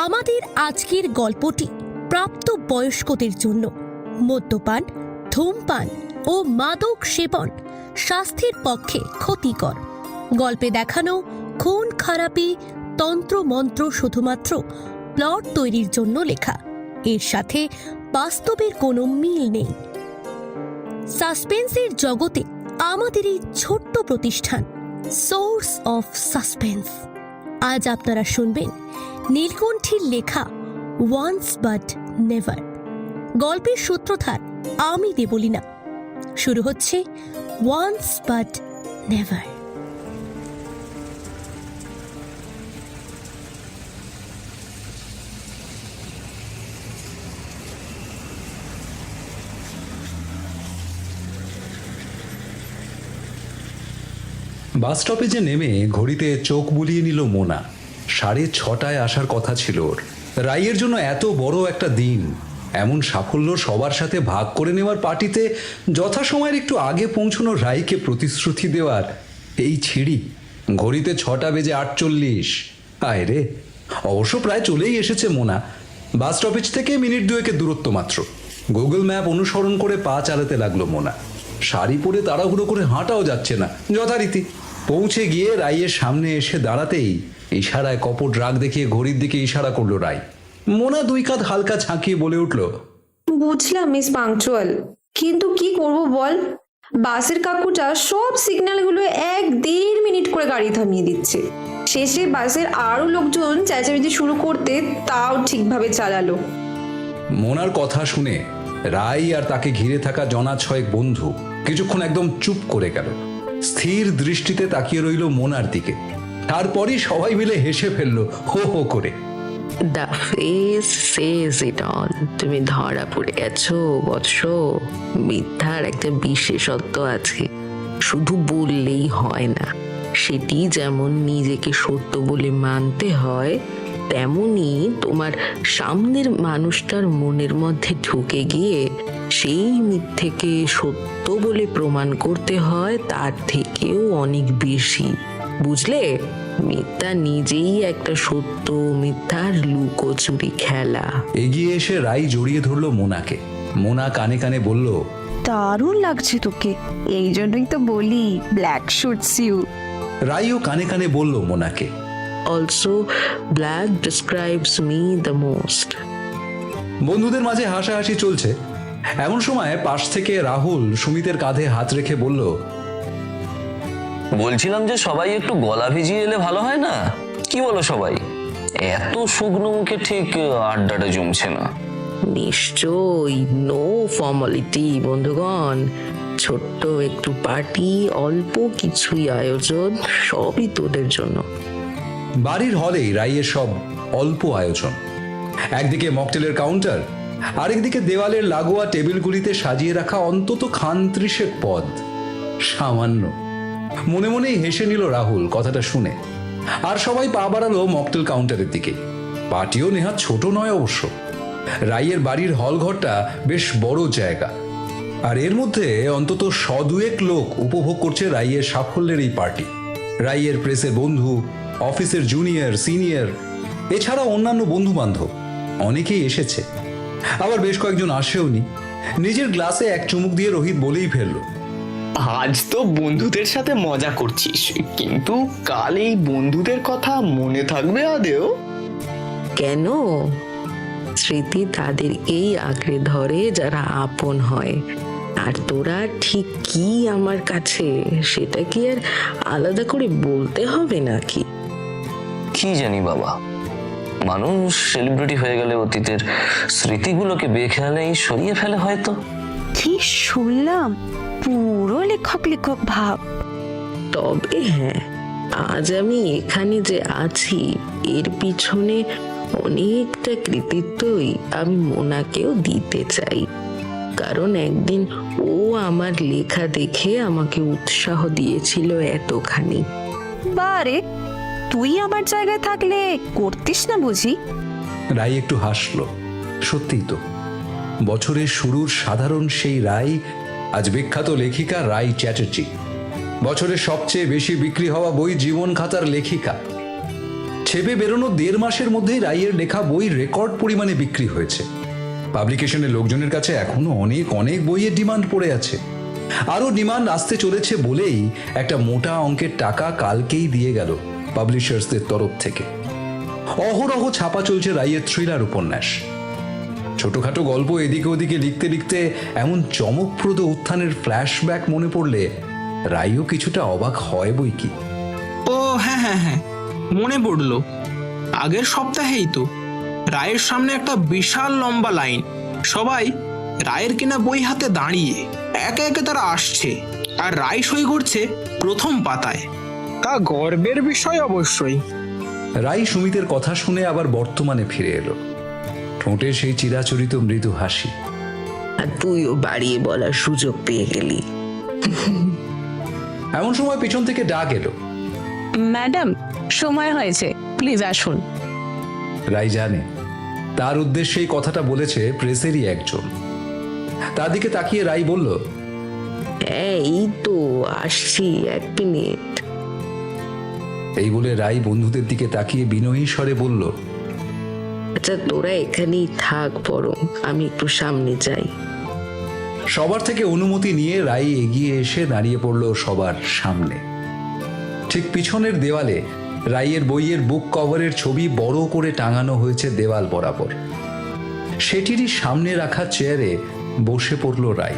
আমাদের আজকের গল্পটি প্রাপ্ত বয়স্কদের জন্য। মদ্যপান, ধূমপান ও মাদক সেবন স্বাস্থ্যের পক্ষে ক্ষতিকর। গল্পে দেখানো খুন খারাপি, তন্ত্রমন্ত্র শুধুমাত্র প্লট তৈরির জন্য লেখা। এর সাথে বাস্তবের কোনো মিল নেই। সাসপেন্সের জগতে আমাদের এই ছোট্ট প্রতিষ্ঠান সোর্স অফ সাসপেন্স। আজ আপনারা শুনবেন নীলকণ্ঠীর লেখা ওয়ান্স বাট নেভার। গল্পের সূত্রধার আমি দেবলীনা। শুরু হচ্ছে ওয়ান্স বাট নেভার। বাস স্টপেজে নেমে ঘড়িতে চোখ বুলিয়ে নিল মোনা। 6:30 আসার কথা ছিল ওর। রাইয়ের জন্য এত বড় একটা দিন, এমন সাফল্য সবার সাথে ভাগ করে নেওয়ার পার্টিতে যথাসময়ের একটু আগে পৌঁছানো রাইকে প্রতিশ্রুতি দেওয়ার এই ছিঁড়ি। ঘড়িতে 6:48। আয় রে, অবশ্য প্রায় চলেই এসেছে মোনা। বাস স্টপেজ থেকে মিনিট 2 দূরত্ব মাত্র। গুগল ম্যাপ অনুসরণ করে পা চালাতে লাগলো মোনা। শাড়ি পরে তাড়াহুড়ো করে হাঁটাও যাচ্ছে না যথারীতি। পৌঁছে গিয়ে রাইয়ের সামনে এসে দাঁড়াতেই ইশারায় কপট রাগ দেখিয়ে ঘড়ির দিকে ইশারা করলো রাই। মোনা 2 কাঁধ হালকা ঝাঁকিয়ে বলে উঠল, বুঝলাম মিস পাংচুয়াল, কিন্তু কি করব বল, বাসের কাকুটা সব সিগন্যালগুলো 1-1.5 মিনিট করে গাড়ি থামিয়ে দিচ্ছে। শেষে বাসের আরো লোকজন চেঁচামেচি শুরু করতে তাও ঠিকভাবে চালালো। মোনার কথা শুনে রাই আর তাকে ঘিরে থাকা জনা 6 বন্ধু কিছুক্ষণ একদম চুপ করে গেল। স্থির দৃষ্টিতে তাকিয়ে রইল মোনার দিকে। তারপরই সবাই মিলে হেসে ফেললো হো হো করে। The face Sage it all. তুমি ধরা পড়ে গেছো বৎস। মিথ্যার একটা বিশেষত্ব আছে, শুধু বললেই হয় না। সেটি যেমন নিজেকে সত্য বলে মানতে হয়, তেমনি তোমার সামনের মানুষটার মনের মধ্যে ঢুকে গিয়ে সেই মিথ্যেকে সত্য বলে প্রমাণ করতে হয় তার থেকেও অনেক বেশি। বুঝলে, মিথ্যা নিজেই একটা সত্য মিথ্যার লুকোচুরি খেলা। এগিয়ে এসে রাই জড়িয়ে ধরলো মোনাকে। মোনা কানে কানে বলল, দারুণ লাগছে তোকে, এই জন্যই তো বলি ব্ল্যাক শুটস ইউ। রাইও কানে কানে বলল মোনাকে, also black describes me the most. বন্ধুদের মাঝে হাসাহাসি চলছে। এমন সময় পাশ থেকে রাহুল সুমিতের কাঁধে হাত রেখে বলল, বলছিলাম যে সবাই একটু গলা ভিজিয়ে এলে ভালো হয় না? কি বলো সবাই? এত শুকনো মুখে ঠিক আড্ডাটা জমছে না। নিশ্চয়ই, নো ফর্মালিটি বন্ধুগণ। ছোট্ট একটু পার্টি, অল্প কিছুই আয়োজন, সবই তোদের জন্য। বাড়ির হলেই রাইয়ের সব অল্প আয়োজন। একদিকে মকটেলের কাউন্টার, আরেকদিকে দেওয়ালের লাগোয়া টেবিলগুলিতে সাজিয়ে রাখা অন্তত 30 পদ। সামান্য। মনে মনেই হেসে নিল রাহুল কথাটা শুনে। আর সবাই পা বাড়ালো মকটেল কাউন্টারের দিকে। পার্টিও নেহাত ছোট নয় অবশ্য। রাইয়ের বাড়ির হলঘরটা বেশ বড় জায়গা, আর এর মধ্যে অন্তত 100-2 লোক উপভোগ করছে রাইয়ের সাফল্যের এই পার্টি। রাইয়ের প্রেসের বন্ধু, অফিসের জুনিয়র সিনিয়র, এছাড়া অন্যান্য বন্ধু বান্ধব অনেকেই এসেছে। আবার বেশ কয়েকজন আসেওনি। নিজের গ্লাসে এক চুমুক দিয়ে রোহিত বলেই ফেললো, আজ তো বন্ধুদের সাথে মজা করছিস, কিন্তু কাল এই বন্ধুদের কথা মনে থাকবে আদেও? কেন? স্মৃতি তাদেরকেই আঁকড়ে ধরে যারা আপন হয়। আর তোরা ঠিক কি আমার কাছে, সেটা কি আর আলাদা করে বলতে হবে নাকি? কি জানি বাবা, মানুষ সেলিব্রিটি হয়ে গেলে অতীতের স্মৃতিগুলোকে বেখেয়ালেই সরিয়ে ফেলে হয়তো। কি শুনলাম, পুরো লেখক লেখক ভাব। তবে হ্যাঁ, আজ আমি এখানে যে আছি এর পিছনে অনেকটা কৃতিত্বই আমি মোনাকেও দিতে চাই। কারণ একদিন ও আমার লেখা দেখে আমাকে উৎসাহ দিয়েছিল এতখানি। বারে, তুই আমার জায়গায় থাকলে করতিস না বুঝি? রাই একটু হাসলো। সত্যিই তো, বছরের শুরুর সাধারণ সেই রাই আজ বিখ্যাত লেখিকা রাই চ্যাটার্জি। বছরের সবচেয়ে বেশি বিক্রি হওয়া বই জীবন খাতার লেখিকা। ছেপে বেরোনো 1.5 মাসের মধ্যেই রাইয়ের লেখা বই রেকর্ড পরিমাণে বিক্রি হয়েছে। পাবলিকেশনের লোকজনের কাছে এখনো অনেক অনেক বইয়ের ডিমান্ড পড়ে আছে। আরও ডিমান্ড আসতে চলেছে বলেই একটা মোটা অঙ্কের টাকা কালকেই দিয়ে গেল পাবলিশার্সদের তরফ থেকে। অহরহ ছাপা চলছে রাইয়ের থ্রিলার উপন্যাস। ছোটখাটো গল্প এদিকে ওদিকে লিখতে লিখতে এমন চমকপ্রদ উত্থানের ফ্ল্যাশব্যাক মনে পড়লে রাইও কিছুটা অবাক হয় বই কি। ও হ্যাঁ হ্যাঁ হ্যাঁ, মনে পড়লো। আগের সপ্তাহেই তো রায়ের সামনে একটা বিশাল লম্বা লাইন। সবাই রায়ের কেনা বই হাতে দাঁড়িয়ে একে একে তারা আসছে, আর রায় সই করছে প্রথম পাতায়। তা গর্বের বিষয় অবশ্যই। রাই সুমিতের কথা শুনে আবার বর্তমানে ফিরে এলো, ঠোঁটে সেই চিরাচরিত মৃদু হাসি। আর তুইও বাড়িয়ে বলার সুযোগ পেয়ে গেলি। এমন সময় পিছন থেকে ডাক এলো। ম্যাডাম, সময় হয়েছে, প্লিজ আসুন। রাই জানে তার উদ্দেশ্যে কথাটা বলেছে প্রেসেরই একজন। তার দিকে তাকিয়ে রাই বলল, এই তো আসছি, 1 মিনিট। এই বলে রাই বন্ধুদের দিকে তাকিয়ে বিনয়ী স্বরে বলল, আচ্ছা তোরা এখানেই থাক, বরং আমি একটু সামনে যাই। সবার থেকে অনুমতি নিয়ে রাই এগিয়ে এসে দাঁড়িয়ে পড়ল সবার সামনে। ঠিক পিছনের দেওয়ালে রাইয়ের বইয়ের বুক কভারের ছবি বড় করে টাঙানো হয়েছে দেওয়াল বরাবর। সেটিরই সামনে রাখা চেয়ারে বসে পড়ল রাই।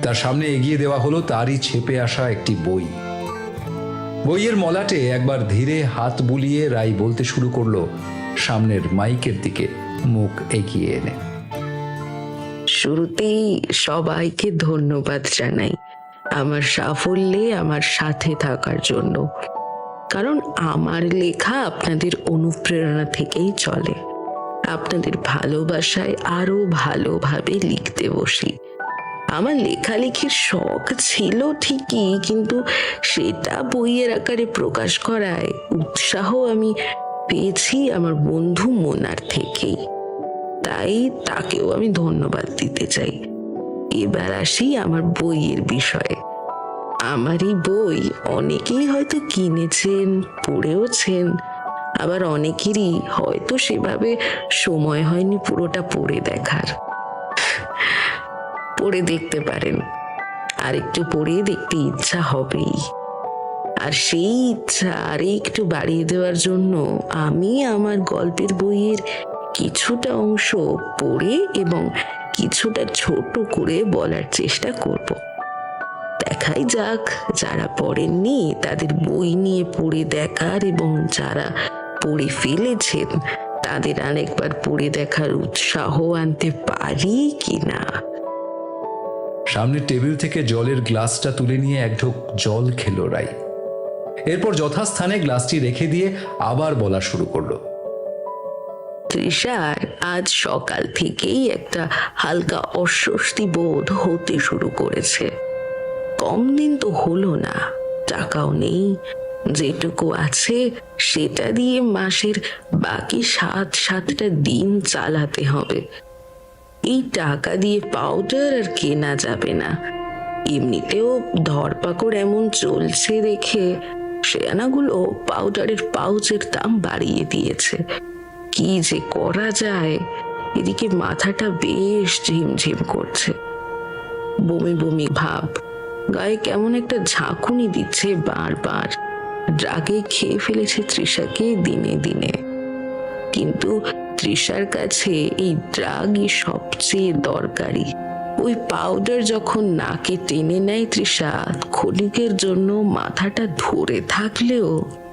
তার সামনে এগিয়ে দেওয়া হলো তারই ছেপে আসা একটি বই। বইয়ের মলাটে একবার ধীরে হাত বুলিয়ে রাই বলতে শুরু করলো সামনের মাইকের দিকে মুখ এগিয়ে এনে। শুরুতেই সবাইকে ধন্যবাদ জানাই আমার সাফল্যে আমার সাথে থাকার জন্য, কারণ আমার লেখা আপনাদের অনুপ্রেরণা থেকেই চলে। আপনাদের ভালোবাসায় আরো ভালোভাবে লিখতে বসি। আমার লেখালেখির শখ ছিল ঠিকই, কিন্তু সেটা বইয়ের আকারে প্রকাশ করায় উৎসাহ আমি পেয়েছি আমার বন্ধু মোনার থেকেই। তাই তাকেও আমি ধন্যবাদ দিতে চাই। এবার আসি আমার বইয়ের বিষয়ে। আমার এই বই অনেকেই হয়তো কিনেছেন, পড়েওছেন, আবার অনেকেরই হয়তো সেভাবে সময় হয়নি পুরোটা পড়ে দেখার। পড়ে দেখতে পারেন, আর একটু পড়ে দেখতে ইচ্ছা হবেই। আর সেই ইচ্ছা আর একটু বাড়িয়ে দেওয়ার জন্য আমি আমার গল্পের বইয়ের কিছুটা অংশ পড়ে এবং কিছুটা ছোট করে বলার চেষ্টা করব। দেখাই যাক, যারা পড়েননি তাদের বই নিয়ে পড়ে দেখার এবং যারা পড়ে ফেলেছেন তাদের আরেকবার পড়ে দেখার উৎসাহ আনতে পারি কিনা। সামনের টেবিল থেকে জলের গ্লাসটা তুলে নিয়ে এক ঢোক জল খেলো রাই। এরপর যথাস্থানে গ্লাসটি রেখে দিয়ে আবার বলা শুরু করলো। তৃষার আজ সকাল থেকেই একটা হালকা অস্বস্তি বোধ হতে শুরু করেছে। কম দিন তো হলো না, টাকাও নেই, যেটুকু আছে সেটা দিয়ে মাসের বাকি 7টা দিন চালাতে হবে। এই টাকা দিয়ে পাউডার আর কেনা যাবে না। এমনিতেও ধরপাকড় এমন চলছে দেখে শেয়ানাগুলো পাউডারের পাউচের দাম বাড়িয়ে দিয়েছে। কি যে করা যায়, এদিকে মাথাটা বেশ ঝিমঝিম করছে। বমি বমি ভাব, গায়ে কেমন একটা ঝাঁকুনি দিচ্ছে বারবার। রাগে খেয়ে ফেলেছে তৃষাকে দিনে দিনে, কিন্তু তৃষার কাছে এই ড্রাগই সবচেয়ে দরকারি। ওই পাউডার যখন নাকে টেনে নেয় তৃষা, ক্ষণিকের জন্য মাথাটা ধরে থাকলেও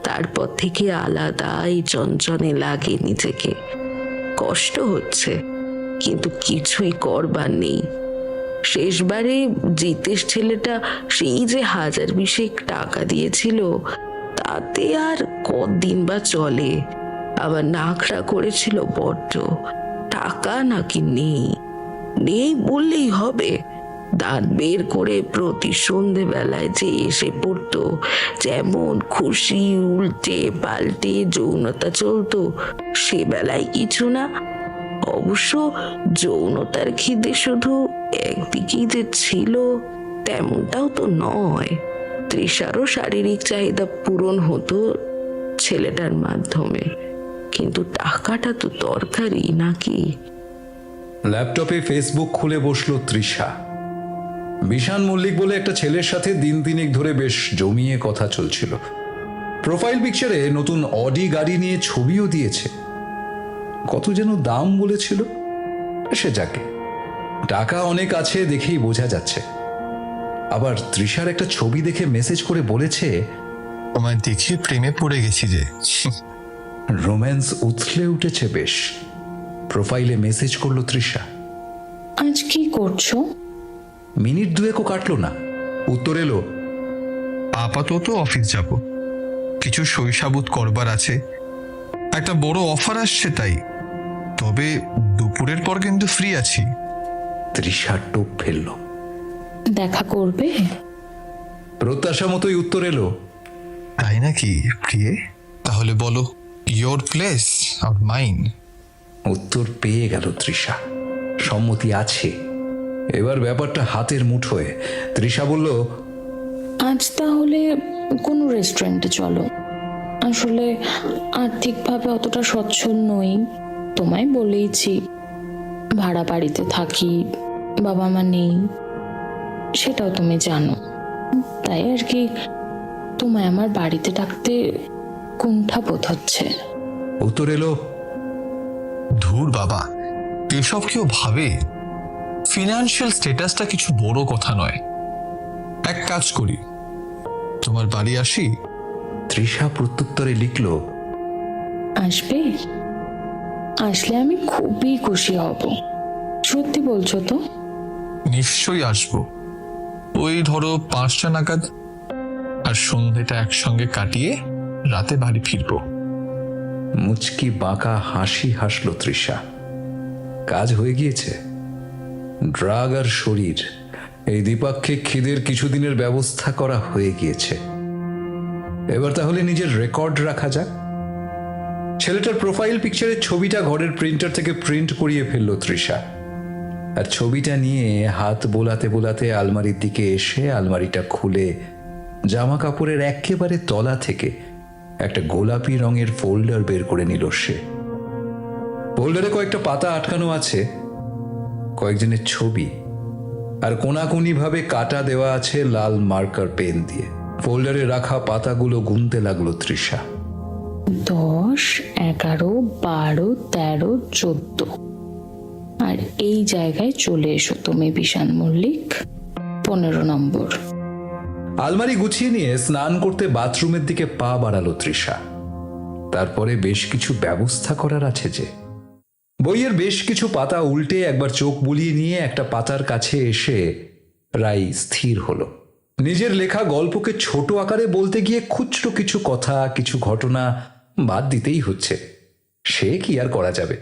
তারপর থেকে আলাদাই চঞ্চনে লাগে নিজেকে। কষ্ট হচ্ছে, কিন্তু কিছুই করবার নেই। শেষবারে জিতেশ ছেলেটা সেই যে 1020 টাকা দিয়েছিল, তাতে আর কদিন বা চলে। আবার নাখড়া করেছিল বড্ড, টাকা নাকি নেই। নেই বললেই হবে। দাঁত বের করে প্রতি সন্ধেবেলায় যে এসে পড়তো, যেমন খুশি উল্টে পাল্টে যৌনতা চলতো, সে বেলায় কিছু না। অবশ্য যৌনতার খিদে শুধু একদিকেই যে ছিল তেমনটাও তো নয়। তৃষারও শারীরিক চাহিদা পূরণ হতো, ছেলেটার মাধ্যমে, কিন্তু টাকাটা তো দরকারি নাকি? ল্যাপটপে ফেসবুক খুলে বসলো তৃষা। বিশান মল্লিক বলে একটা ছেলের সাথে দিন তিনেক ধরে বেশ জমিয়ে কথা চলছিল। প্রোফাইল পিকচারে নতুন অডি গাড়ি নিয়ে ছবিও দিয়েছে। কত যেন দাম বলেছিল, সে যাকে, টাকা অনেক আছে দেখেই বোঝা যাচ্ছে। আবার তৃষার একটা ছবি দেখে মেসেজ করে বলেছে, তোমায় দেখে প্রেমে পড়ে গেছি যে। রোম্যান্স উথলে উঠেছে বেশ। প্রোফাইলে মেসেজ করলো তৃষা। আজ কি করছো? মিনিট দুয়েকও কাটলো না, উত্তর এলো, আপাতত অফিস যাব, কিছু শৈশাবুত করবার আছে, একটা বড় অফার আসছে তাই, তবে দুপুরের পর কিন্তু ফ্রি আছি। তৃষা টোপ ফেললো। দেখা করবে? প্রত্যাশা মতোই উত্তর এলো, তাই নাকি প্রিয়ে? তাহলে বলো, ইয়োর প্লেস আর মাইন। উত্তর পেয়ে গেল তৃষা, সম্মতি আছে। এবার ব্যাপারটা হাতের মুঠোয়। তৃষা বলল, আজ তাহলে কোনো রেস্টুরেন্টে চলো। আসলে আর্থিকভাবে অতটা সচ্ছল নই, তোমায় বলেইছি। ভাড়া বাড়িতে থাকি, বাবা মা নেই, সেটাও তুমি জানো। তাই আর কি তোমায় আমার বাড়িতে ডাকতে কুণ্ঠা বোধ হচ্ছে। উত্তর এলো, ধুর বাবা, এসব কেউ ভাবে? ফিনান্সিয়াল স্ট্যাটাসটা কিছু বড় কথা নয়। এক কাজ করি, তোমার বাড়ি আসি। তৃষা প্রত্যুত্তরে লিখল, আসবে? আসলে আমি খুবই খুশি হব। সত্যি বলছো তো? নিশ্চয়ই আসবো, ওই ধরো 5টা নাগাদ, আর সন্ধ্যেটা একসঙ্গে কাটিয়ে রাতে বাড়ি ফিরবো। মুচকি বাঁকা হাসি হাসলো তৃষা। কাজ হয়ে গিয়েছে। ড্রাগ আর শরীর, এই দ্বিপাক্ষিক খিদের কিছুদিনের ব্যবস্থা করা হয়ে গিয়েছে। এবার তাহলে নিজের রেকর্ড রাখা যাক। ছেলেটার প্রোফাইল পিকচারের ছবিটা ঘরের প্রিন্টার থেকে প্রিন্ট করিয়ে ফেললো তৃষা, আর ছবিটা নিয়ে হাত বোলাতে বোলাতে আলমারির দিকে এসে আলমারিটা খুলে জামা কাপড়ের একেবারে তলা থেকে একটা গোলাপি রঙের ফোল্ডার বের করে নিল সে। ফোল্ডারে কয়েকটা পাতা আটকানো আছে, কয়েকজনের ছবি, আর কোনাকুনি ভাবে কাটা দেওয়া আছে লাল মার্কার পেন দিয়ে। ফোল্ডারে রাখা পাতাগুলো গুনতে লাগলো তৃষা। 10, 11, 12, 13, 14। আর এই জায়গায় চলে এসো তুমি, বিশান মল্লিক, 15 নম্বর। আলমারি গুছিয়ে নিয়ে স্নান করতে বাথরুমের দিকে পা বাড়ালো তৃষা। তারপরে বেশ কিছু ব্যবস্থা করার আছে যে। বইয়ের বেশ কিছু পাতা উল্টে একবার চোখ বুলিয়ে নিয়ে একটা পাতার কাছে এসে রাই স্থির হলো। নিজের লেখা গল্পকে ছোট আকারে বলতে গিয়ে খুচরো কিছু কথা, কিছু ঘটনা বাদ দিতেই হচ্ছে। সে কি আর করা যাবে?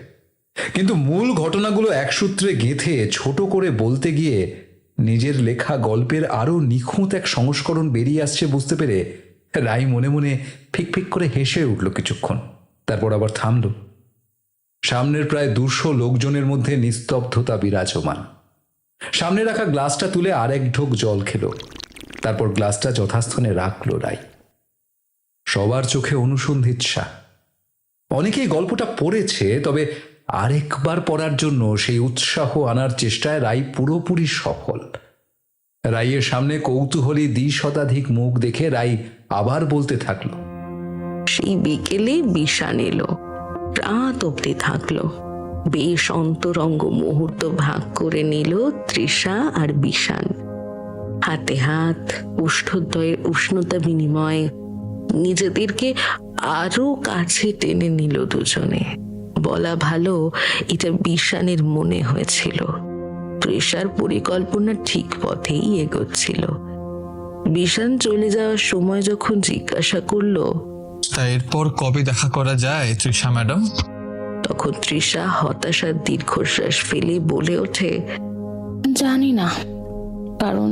কিন্তু মূল ঘটনাগুলো এক সূত্রে গেঁথে ছোট করে বলতে গিয়ে নিজের লেখা গল্পের আরো নিখুঁত এক সংস্করণ বেরিয়ে আসছে বুঝতে পেরে রাই মনে মনে ফিক ফিক করে হেসে উঠল কিছুক্ষণ। তারপর আবার থামল। সামনের প্রায় 200 লোকজনের মধ্যে নিস্তব্ধতা বিরাজমান। সামনে রাখা গ্লাসটা তুলে আরেক ঢোক জল খেল। তারপর গ্লাসটা যথাস্থানে রাখল রাই। সবার চোখে অনুসন্ধিৎসা। অনেকেই গল্পটা পড়েছে, তবে আরেকবার পড়ার জন্য সেই উৎসাহ আনার চেষ্টায় রাই পুরোপুরি সফল। রাইয়ের সামনে কৌতূহলী 2 শতাধিক মুখ দেখে রাই আবার বলতে থাকলো, সেই বিকেলে বিশান এলো, রাত অব্দি থাকলো। বেশ অন্তরঙ্গ মুহূর্ত ভাগ করে নিল তৃষা আর বিশান। হাতে হাত, উষ্ঠদ্বয়ের উষ্ণতা বিনিময়, নিজেদেরকে আরো কাছে টেনে নিল দুজনে। বলা ভালো, এটা বিশানের মনে হয়েছিল তৃষার পরিকল্পনা ঠিক পথেই এগোচ্ছিল। বিশান চলে যাওয়ার সময় যখন জিজ্ঞাসা করলো, তা এরপর কবে দেখা করা যায় তৃষা ম্যাডাম? তখন তৃষা হতাশার দীর্ঘশ্বাস ফেলে বলে ওঠে, জানি না, কারণ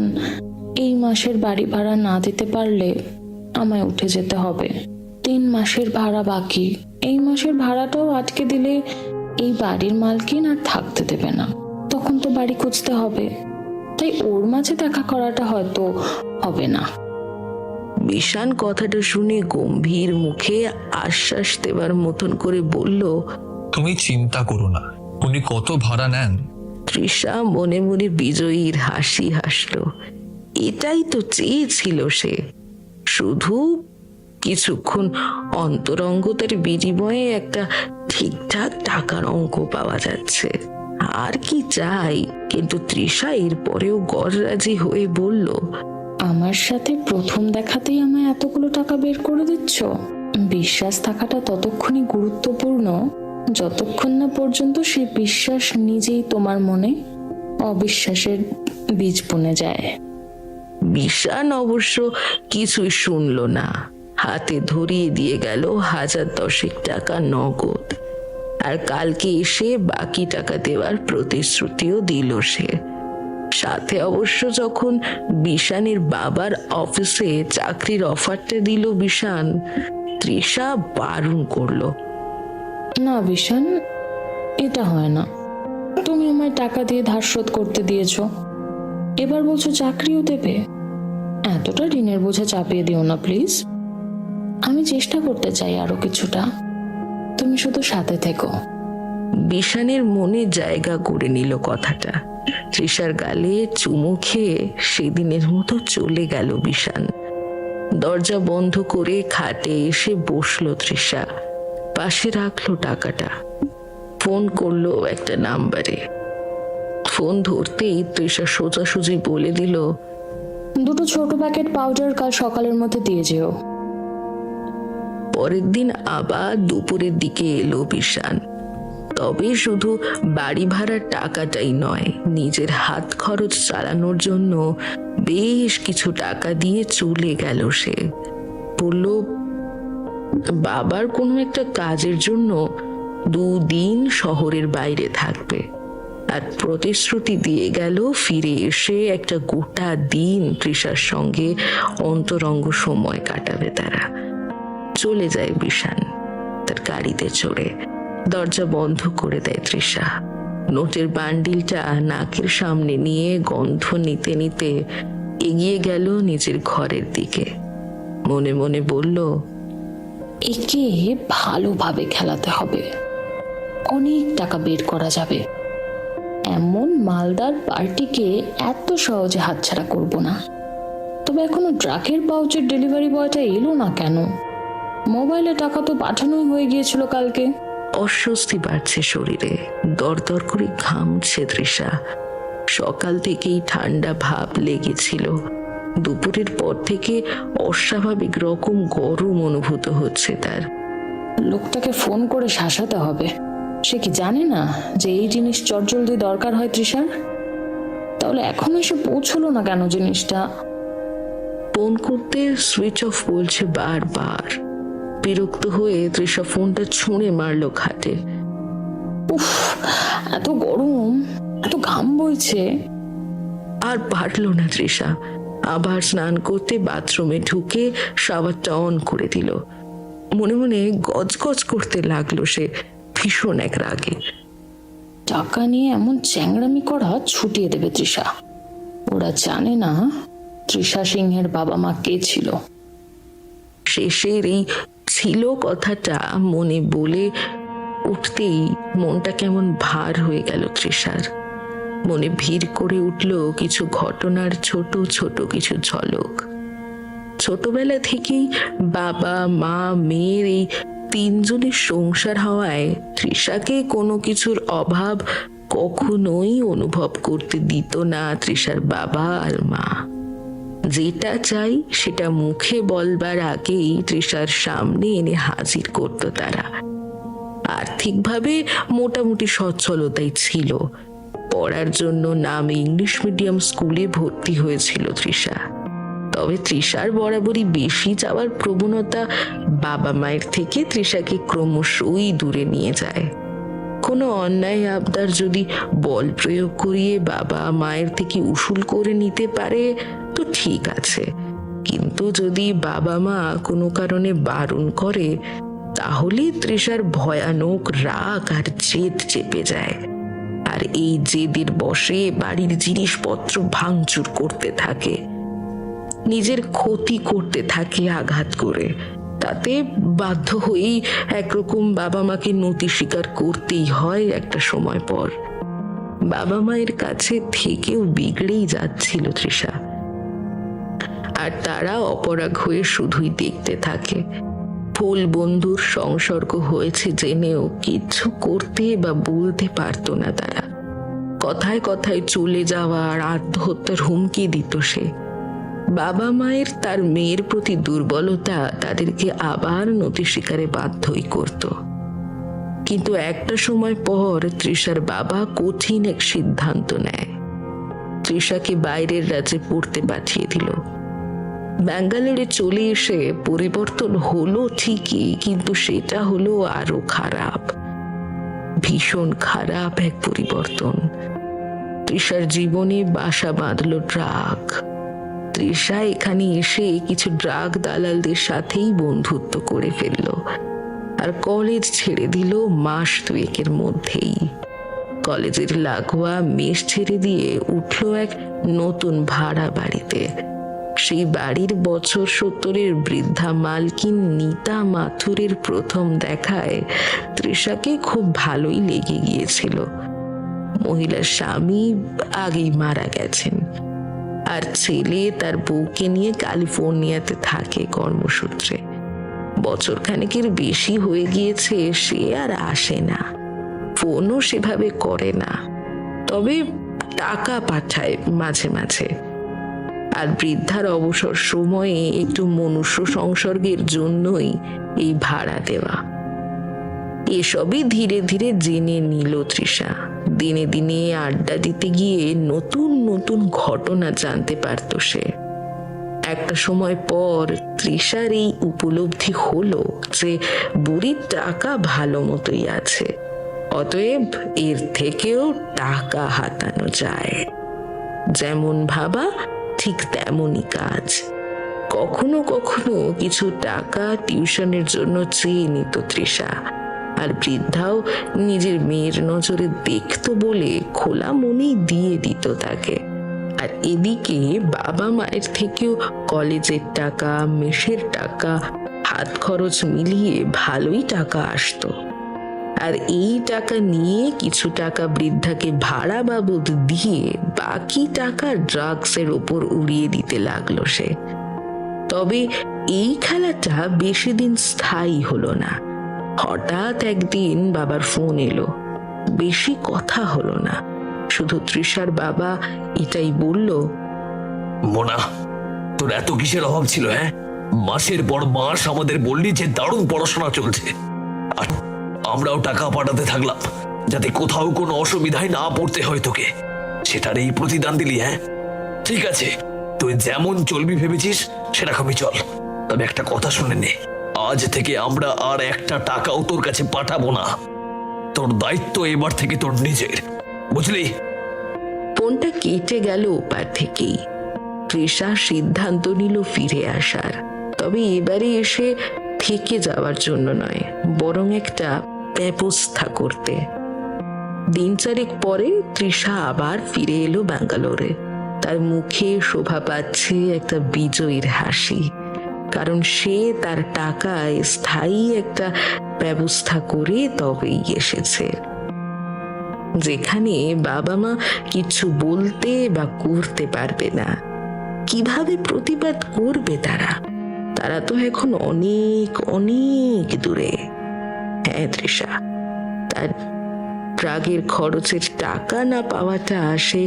এই মাসের বাড়ি ভাড়া না দিতে পারলে আমায় উঠে যেতে হবে। 3 মাসের ভাড়া বাকি। এই মাসের ভাড়াটাও আটকে দিলে এই বাড়ির মালকিন আর থাকতে দেবে না, তখন তো বাড়ি খুঁজতে হবে। তাই ওর মাঝে দেখা করাটা হয়তো হবে না। বিশান কথাটা শুনে গম্ভীর মুখে আশ্বাস দেবার মতন করে বলল, তুমি চিন্তা করো না, উনি কত ভাড়া নেন? তৃষা মনে মনে বিজয়ীর হাসি হাসল। এটাই তো চেয়েছিল সে, শুধু কিছুক্ষণ অন্তরঙ্গতার বিনিময়ে একটা ঠিকঠাক টাকার অঙ্ক পাওয়া যাচ্ছে। আর কি চাই? কিন্তু তৃষা এরপরেও গররাজি হয়ে বলল, আমার সাথে প্রথম দেখাতেই আমায় এতগুলো টাকা বের করে দিচ্ছ? বিশ্বাস থাকাটা ততক্ষণই গুরুত্বপূর্ণ যতক্ষণ না পর্যন্ত সেই বিশ্বাস নিজেই তোমার মনে অবিশ্বাসের বীজ বুনে যায়। বিশান অবশ্য কিছুই শুনল না, হাতে ধরিয়ে দিয়ে গেল 1010 টাকা নগদ। আর কালকে এসে বাকি টাকা দেওয়ার প্রতিশ্রুতিও দিল সে। সাথে অবশ্য যখন বিশানের বাবার অফিসে চাকরির অফারটা দিল বিশান, তৃষা বারণ করলো, না বিশান, এটা হয় না। তুমি আমায় টাকা দিয়ে ধার শোধ করতে দিয়েছ, এবার বলছো চাকরিও দেবে। এতটা ঋণের বোঝা চাপিয়ে দিও না প্লিজ। আমি চেষ্টা করতে চাই আরো কিছুটা, তুমি শুধু সাথে থেকো। বিশানের মনে জায়গা করে নিল কথাটা। তৃষার গালে চুমু খেয়ে সেদিনের মতো চলে গেল বিশান। দরজা বন্ধ করে খাটে এসে বসলো তৃষা, পাশে রাখলো টাকাটা। ফোন করলো একটা নাম্বারে। ফোন ধরতেই তৃষা সোজাসুজি বলে দিল, 2 ছোট প্যাকেট পাউডার কাল সকালের মধ্যে দিয়ে যেও। পরের দিন আবার দুপুরের দিকে এলো বিশান। তবে শুধু বাড়ি ভাড়ার টাকাটাই নয়, নিজের হাত খরচ চালানোর জন্য বেশ কিছু টাকা দিয়ে চলে গেল সে। বলল বাবার কোনো একটা কাজের জন্য 2 দিন শহরের বাইরে থাকবে, আর প্রতিশ্রুতি দিয়ে গেল ফিরে এসে একটা গোটা দিন তৃষার সঙ্গে অন্তরঙ্গ সময় কাটাবে তারা। চলে যায় বিশান তার গাড়িতে চড়ে। দরজা বন্ধ করে দেয় তৃষা। নোটের বান্ডিলটা নাকের সামনে নিয়ে গন্ধ নিতে নিতে এগিয়ে গেল নিজের ঘরের দিকে। মনে মনে বলল, একে ভালোভাবে খেলাতে হবে, অনেক টাকা বের করা যাবে। এমন মালদার পার্টিকে এত সহজে হাতছাড়া করব না। তবে এখনো ড্রাগের পাউচের ডেলিভারি বয়টা এলো না কেন? মোবাইলে টাকা তো পাঠানোই হয়ে গিয়েছিল কালকে। অস্বস্তি বাড়ছে শরীরে, দরদর করে ঘামছে তৃষা। সকাল থেকেই ঠান্ডা ভাব লেগেছিল। দুপুরের পর থেকে অস্বাভাবিক রকম গরম অনুভূত হচ্ছে তার। লোকটাকে ফোন করে শাসাতে হবে। সে কি জানে না যে এই জিনিস চটজলদি দরকার হয় তৃষার? তাহলে এখনো এসে পৌঁছলো না কেন জিনিসটা? ফোন করতে সুইচ অফ বলছে বারবার। বিরক্ত হয়ে তৃষা ফোনটা ছুঁড়ে মারলো খাটে। উফ, এত গরম, এত ঘাম বইছে। আর পারল না তৃষা। আবার স্নান করতে বাথরুমে ঢুকে শাওয়ারটা অন করে দিল। মনে মনে গজগজ করতে লাগলো সে, ভীষণ এক রাগে। টাকা নিয়ে এমন চ্যাংড়ামি করা ছুটিয়ে দেবে তৃষা। ওরা জানে না তৃষা সিংহের বাবা মা কে ছিল। শেষের এই ছিল কথাটা মনে বলে উঠতেই মনটা কেমন ভার হয়ে গেল তৃষার। মনে ভিড় করে উঠল কিছু ঘটনার ছোট ছোট কিছু ঝলক। ছোটবেলা থেকেই বাবা মা মেয়ের এই 3 জনের সংসার হওয়ায় তৃষাকে কোনো কিছুর অভাব কখনোই অনুভব করতে দিত না তৃষার বাবা আর মা। যেটা চাই সেটা মুখে বলবার আগেই তৃষার সামনে এনে হাজির করত তারা। আর্থিকভাবে মোটামুটি সচ্ছলতাই ছিল। পড়ার জন্য নামে ইংলিশ মিডিয়াম স্কুলে ভর্তি হয়েছিল তৃষা। তবে তৃষার বরাবরই বেশি যাওয়ার প্রবণতা বাবা মায়ের থেকে তৃষাকে ক্রমশই দূরে নিয়ে যায়। কোনো অন্যায় আবদার যদি বল প্রয়োগ করিয়ে বাবা মায়ের থেকে উসুল করে নিতে পারে তো ঠিক আছে, কিন্তু যদি বাবা মা কোনো কারণে বারণ করে তাহলে তৃষার ভয়ানক রাগ আর জেদ চেপে যায়। আর এই জেদের বশে বাড়ির জিনিসপত্র ভাঙচুর করতে থাকে। নিজের ক্ষতি করতে থাকে আঘাত করে। তাতে বাধ্য হয়েই একরকম বাবা মাকে নতি স্বীকার করতেই হয় একটা সময় পর। বাবা মায়ের কাছে থেকেও বিগড়েই যাচ্ছিল তৃষা, আর তারা অপরাগ হয়ে শুধুই দেখতে থাকে। ফুল বন্ধুর সংসর্গ হয়েছে জেনেও কিচ্ছু করতে বা বলতে পারতো না তারা। কথায় কথায় চলে যাওয়া আর আত্মহত্যার হুমকি দিত সে। বাবা মায়ের তার মেয়ের প্রতি দুর্বলতা তাদেরকে আবার নতি স্বীকারে বাধ্যই করত। কিন্তু একটা সময় পর তৃষার বাবা কঠিন এক সিদ্ধান্ত নেয়। তৃষাকে বাইরের রাজ্যে পড়তে পাঠিয়ে দিল। ব্যাঙ্গালোরে চলে এসে পরিবর্তন হলো ঠিকই, কিন্তু সেটা হলো আরো খারাপ, ভীষণ খারাপ এক পরিবর্তন। তৃষার জীবনে বাসা বাঁধল ড্রাগ। তৃষা এখানে এসে কিছু ড্রাগ দালালদের সাথেই বন্ধুত্ব করে ফেলল, আর কলেজ ছেড়ে দিল মাস 2 মধ্যেই। কলেজের লাগোয়া মেস ছেড়ে দিয়ে উঠল এক নতুন ভাড়া বাড়িতে। সেই বাড়ির বছর 70-এর বৃদ্ধা মালকিন নিতা মাথুরের প্রথম দেখায় তৃষাকে খুব ভালোই লেগে গিয়েছিল। মহিলার স্বামী আগেই মারা গেছেন, আর ছেলে তার বউকে নিয়ে ক্যালিফোর্নিয়াতে থাকে কর্মসূত্রে। বছর খানেকের বেশি হয়ে গিয়েছে, সে আর আসে না, ফোনও সেভাবে করে না, তবে টাকা পাঠায় মাঝে মাঝে। আর বৃদ্ধার অবসর সময়ে একটু মনুষ্য সংসর্গের জন্যই এই ভাড়া দেওয়া। এসবই ধীরে ধীরে জেনে নিল তৃষা। দিনে দিনে আড্ডা দিতে গিয়ে নতুন নতুন ঘটনা জানতে পারত সে। একটা সময় পর তৃষার এই উপলব্ধি হলো যে বুড়ির টাকা ভালো মতোই আছে, অতএব এর থেকেও টাকা হাতানো যায়। যেমন ভাবা ঠিক তেমনই কাজ। কখনো কখনো কিছু টাকা টিউশনের জন্য চেয়ে নিত তৃষা, আর বৃদ্ধাও নিজের মেয়ের নজরে দেখতো বলে খোলা মনেই দিয়ে দিত তাকে। আর এদিকে বাবা মায়ের থেকেও কলেজের টাকা, মেসের টাকা, হাত খরচ মিলিয়ে ভালোই টাকা আসতো। আর এই টাকা নিয়ে কিছু টাকা বৃদ্ধাকে ভাড়া বাবদ দিয়ে বাকি টাকা ড্রাগসের ওপর উড়িয়ে দিতে লাগলো সে। তবে এই খেলাটা বেশি দিন স্থায়ী হলো না। হঠাৎ একদিন বাবার ফোন এলো। বেশি কথা হলো না, শুধু তৃষার বাবা এটাই বলল, মোনা, তোর এত কিসের অভাব ছিল? হ্যাঁ, মাসের পর মাস আমাদের বললি যে দারুণ পড়াশোনা চলছে, আর আমরাও টাকা পাঠাতে থাকলাম যাতে কোথাও কোনো অসুবিধায় না পড়তে হয় তোকে। সেটার এই প্রতিদান দিলি? হ্যাঁ, ঠিক আছে, তুই যেমন চলবি ভেবেছিস সেরকমই চল। তবে একটা কথা শুনে নে, আজ থেকে আমরা আর একটা টাকাও তোর কাছে পাঠাবো না। তোর দায়িত্ব এবার থেকে তোর নিজের, বুঝলি? ফোনটা কেটে গেল ওপার থেকেই। তৃষা সিদ্ধান্ত নিল ফিরে আসার, তবে এবারে এসে থেকে যাওয়ার জন্য নয়, বরং একটা ব্যবস্থা করতে। 3-4 পরে তৃষা আবার ফিরে এলো ব্যাঙ্গালোরে। তার মুখে শোভা পাচ্ছে একটা বিজয়ীর হাসি, কারণ সে তার টাকায় স্থায়ী একটা ব্যবস্থা করে তবেই এসেছে, যেখানে বাবা মা কিছু বলতে বা করতে পারবে না। কিভাবে প্রতিবাদ করবে তারা? তারা তো এখন অনেক অনেক দূরে। হ্যাঁ, তৃষা তার ড্রাগের খরচের টাকা না পাওয়াটা সে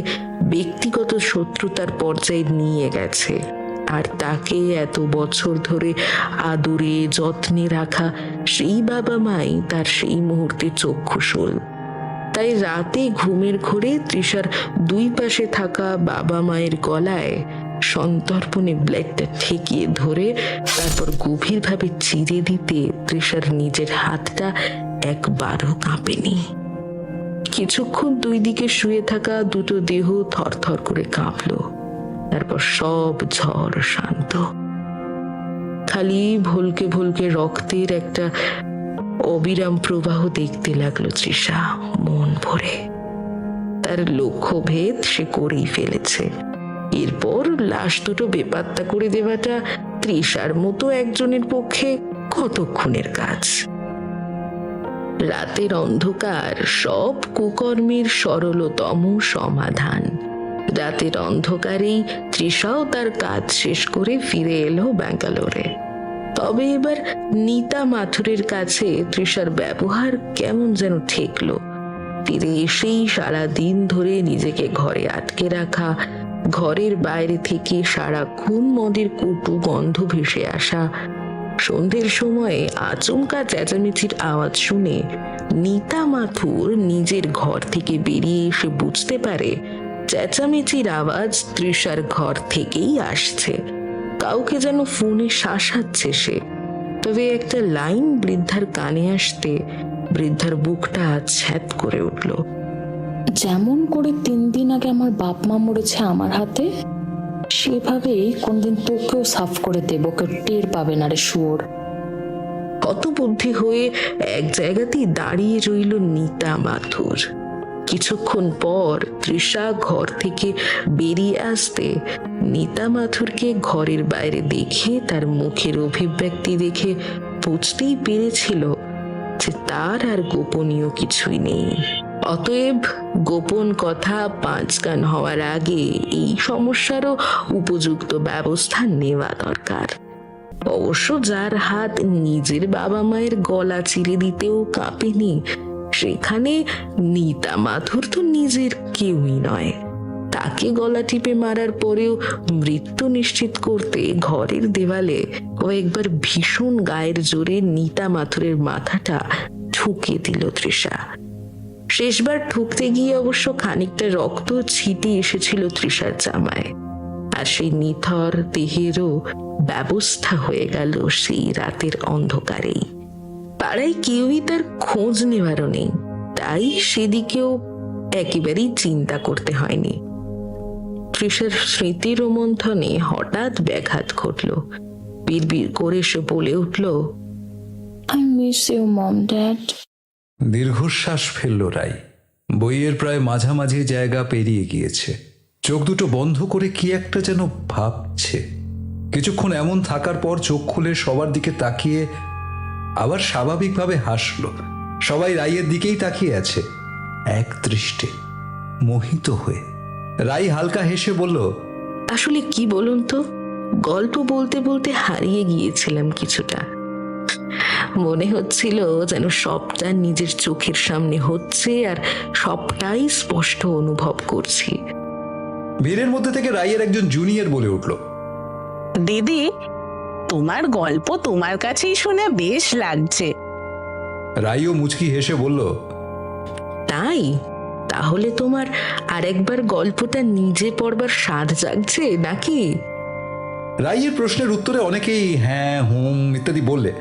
ব্যক্তিগত শত্রুতার পর্যায়ে নিয়ে গেছে, আর তাকে এত বছর ধরে আদরে যত্নে রাখা সেই বাবা মাই তার সেই মুহূর্তে চক্ষুশূল। তাই রাতে ঘুমের ঘোরে তৃষার 2 পাশে থাকা বাবা মায়ের গলায় সন্তর্পণে ব্লেডটা ঠেকিয়ে ধরে তারপর গভীরভাবে চিরে দিতে তৃষার নিজের হাতটা একবারও কাঁপেনি। কিছুক্ষণ 2 দিকে শুয়ে থাকা দুটো দেহ থরথর করে কাঁপল, তারপর সব ঝড় শান্ত। খালি ভলকে ভলকে রক্তের একটা অবিরাম প্রবাহ দেখতে লাগলো তৃষা মন ভরে। তার লক্ষ্যভেদ সে করেই ফেলেছে। এরপর লাশ দুটো বেপাত্তা করে দেওয়াটা তৃষার মতো একজনের পক্ষে কতক্ষণের কাজ। রাতের অন্ধকার সব কুকর্মের সরলতম সমাধান। রাতের অন্ধকারেই তৃষাও তার কাজ শেষ করে ফিরে এলো ব্যাঙ্গালোরে। তবে এবার নিতা মাথুরের কাছে তৃষার ব্যবহার কেমন যেন ঠেকলো। ফিরে এসেই সারাদিন ধরে নিজেকে ঘরে আটকে রাখা, ঘরের বাইরে থেকে সারাক্ষণ মদের কটু গন্ধ ভেসে আসা, সন্ধ্যের সময়ে আচমকা চেঁচামেচির আওয়াজ শুনে নিতা মাথুর নিজের ঘর থেকে বেরিয়ে এসে বুঝতে পারে চেঁচামেচির আওয়াজ তৃষার ঘর থেকেই আসছে। কাউকে যেন ফোনে শাসাচ্ছে সে। তবে একটা লাইন বৃদ্ধার কানে আসতে বৃদ্ধার বুকটা ছ্যাদ করে উঠল। যেমন করে 3 দিন আগে আমার বাপ মা মরেছে আমার হাতে, সেভাবেই কোনদিন তোকেও সাফ করে দেব, কেউ টের পাবে না রে শুয়োর। হতবুদ্ধি হয়ে এক জায়গাতেই দাঁড়িয়ে রইল নিতা মাথুর। কিছুক্ষণ পর তৃষা ঘর থেকে বেরিয়ে আসতে নিতা মাথুরকে ঘরের বাইরে দেখে তার মুখের অভিব্যক্তি দেখে বুঝতেই পেরেছিল যে তার আর গোপনীয় কিছুই নেই। অতএব গোপন কথা 5 কান হওয়ার আগে এই সমস্যারও উপযুক্ত ব্যবস্থা নেওয়া দরকার। অবশ্য যার হাত নিজের বাবা মায়ের গলা চিরে দিতেও কাঁপেনি, সেখানে নিতা মাথুর তো নিজের কেউই নয়। তাকে গলা টিপে মারার পরেও মৃত্যু নিশ্চিত করতে ঘরের দেওয়ালে কয়েকবার ভীষণ গায়ের জোরে নিতা মাথুরের মাথাটা ঠুকে দিল তৃষা। শেষবার ঠুকতে গিয়ে অবশ্য খানিকটা রক্ত ছিটে এসেছিল তৃষার জামায়। আর সেই নিথর দেহেরও ব্যবস্থা হয়ে গেল সেই রাতের অন্ধকারেই। পাড়ায় কেউই তার খোঁজ নেওয়ারও নেই, তাই সেদিকেও একেবারেই চিন্তা করতে হয়নি। তৃষার স্মৃতি রোমন্থনে হঠাৎ ব্যাঘাত ঘটল। বিড়বিড় করে সে বলে উঠল, I miss you mom dad. দীর্ঘশ্বাস ফেলল রাই। বইয়ের প্রায় মাঝামাঝি জায়গা পেরিয়ে গিয়েছে। চোখ দুটো বন্ধ করে কি একটা যেন ভাবছে। কিছুক্ষণ এমন থাকার পর চোখ খুলে সবার দিকে তাকিয়ে আবার স্বাভাবিকভাবে হাসল। সবাই রাইয়ের দিকেই তাকিয়ে আছে এক দৃষ্টে, মোহিত হয়ে। রাই হালকা হেসে বলল, আসলে কি বলুন তো, গল্প বলতে বলতে হারিয়ে গিয়েছিলাম কিছুটা। মনে হচ্ছিল যেন সবটা নিজের চোখের সামনে হচ্ছে আর সবটাই স্পষ্ট অনুভব করছি। ভিড়ের মধ্যে থেকে রাইয়ের একজন জুনিয়র বলে উঠল, দিদি, তোমার গল্প তোমার কাছেই শুনে বেশ লাগছে। রাইও মুচকি হেসে বলল, তাই? তাহলে তোমার আরেকবার গল্পটা নিজে পড়বার স্বাদ জাগছে নাকি? রাইয়ের প্রশ্নের উত্তরে অনেকেই হ্যাঁ, হুম ইত্যাদি বললে।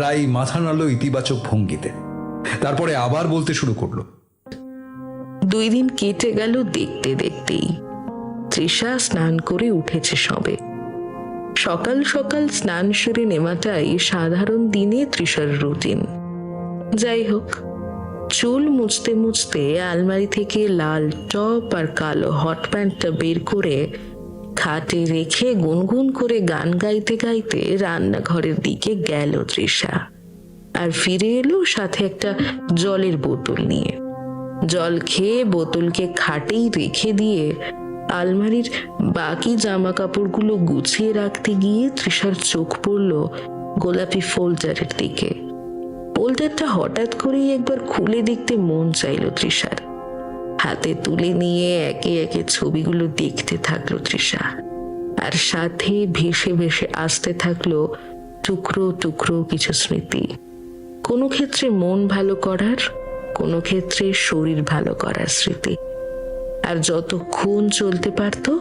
রাই মাথা নাড়ল ইতিবাচক ভঙ্গিতে। তারপরে আবার বলতে শুরু করলো। 2 দিন কেটে গেল দেখতে দেখতেই। তৃষা স্নান করে উঠেছে সবে। সকাল সকাল স্নান সেরে নেওয়াটাই সাধারণ দিনে তৃষার রুটিন। যাই হোক, চুল মুছতে মুছতে আলমারি থেকে লাল টপ আর কালো হট প্যান্টটা বের করে খাটে রেখে গুনগুন করে গান গাইতে গাইতে রান্নাঘরের দিকে গেল তৃষা। আর ফিরে এলো সাথে একটা জলের বোতল নিয়ে। জল খেয়ে বোতলকে খাটেই রেখে দিয়ে আলমারির বাকি জামা কাপড়গুলো গুছিয়ে রাখতে গিয়ে তৃষার চোখ পড়ল গোলাপি ফোল্ডারের দিকে। ফোল্ডারটা হঠাৎ করেই একবার খুলে দেখতে মন চাইল তৃষার। হাতে তুলে নিয়ে একে একে ছবিগুলো দেখতে থাকলো তৃষা। আর সাথে ভেসে ভেসে আসতে থাকলো টুকরো টুকরো কিছু স্মৃতি। কোনো ক্ষেত্রে মন ভালো করার, কোনো ক্ষেত্রে শরীর ভালো করার স্মৃতি। আর যতক্ষণ চলতে পারতো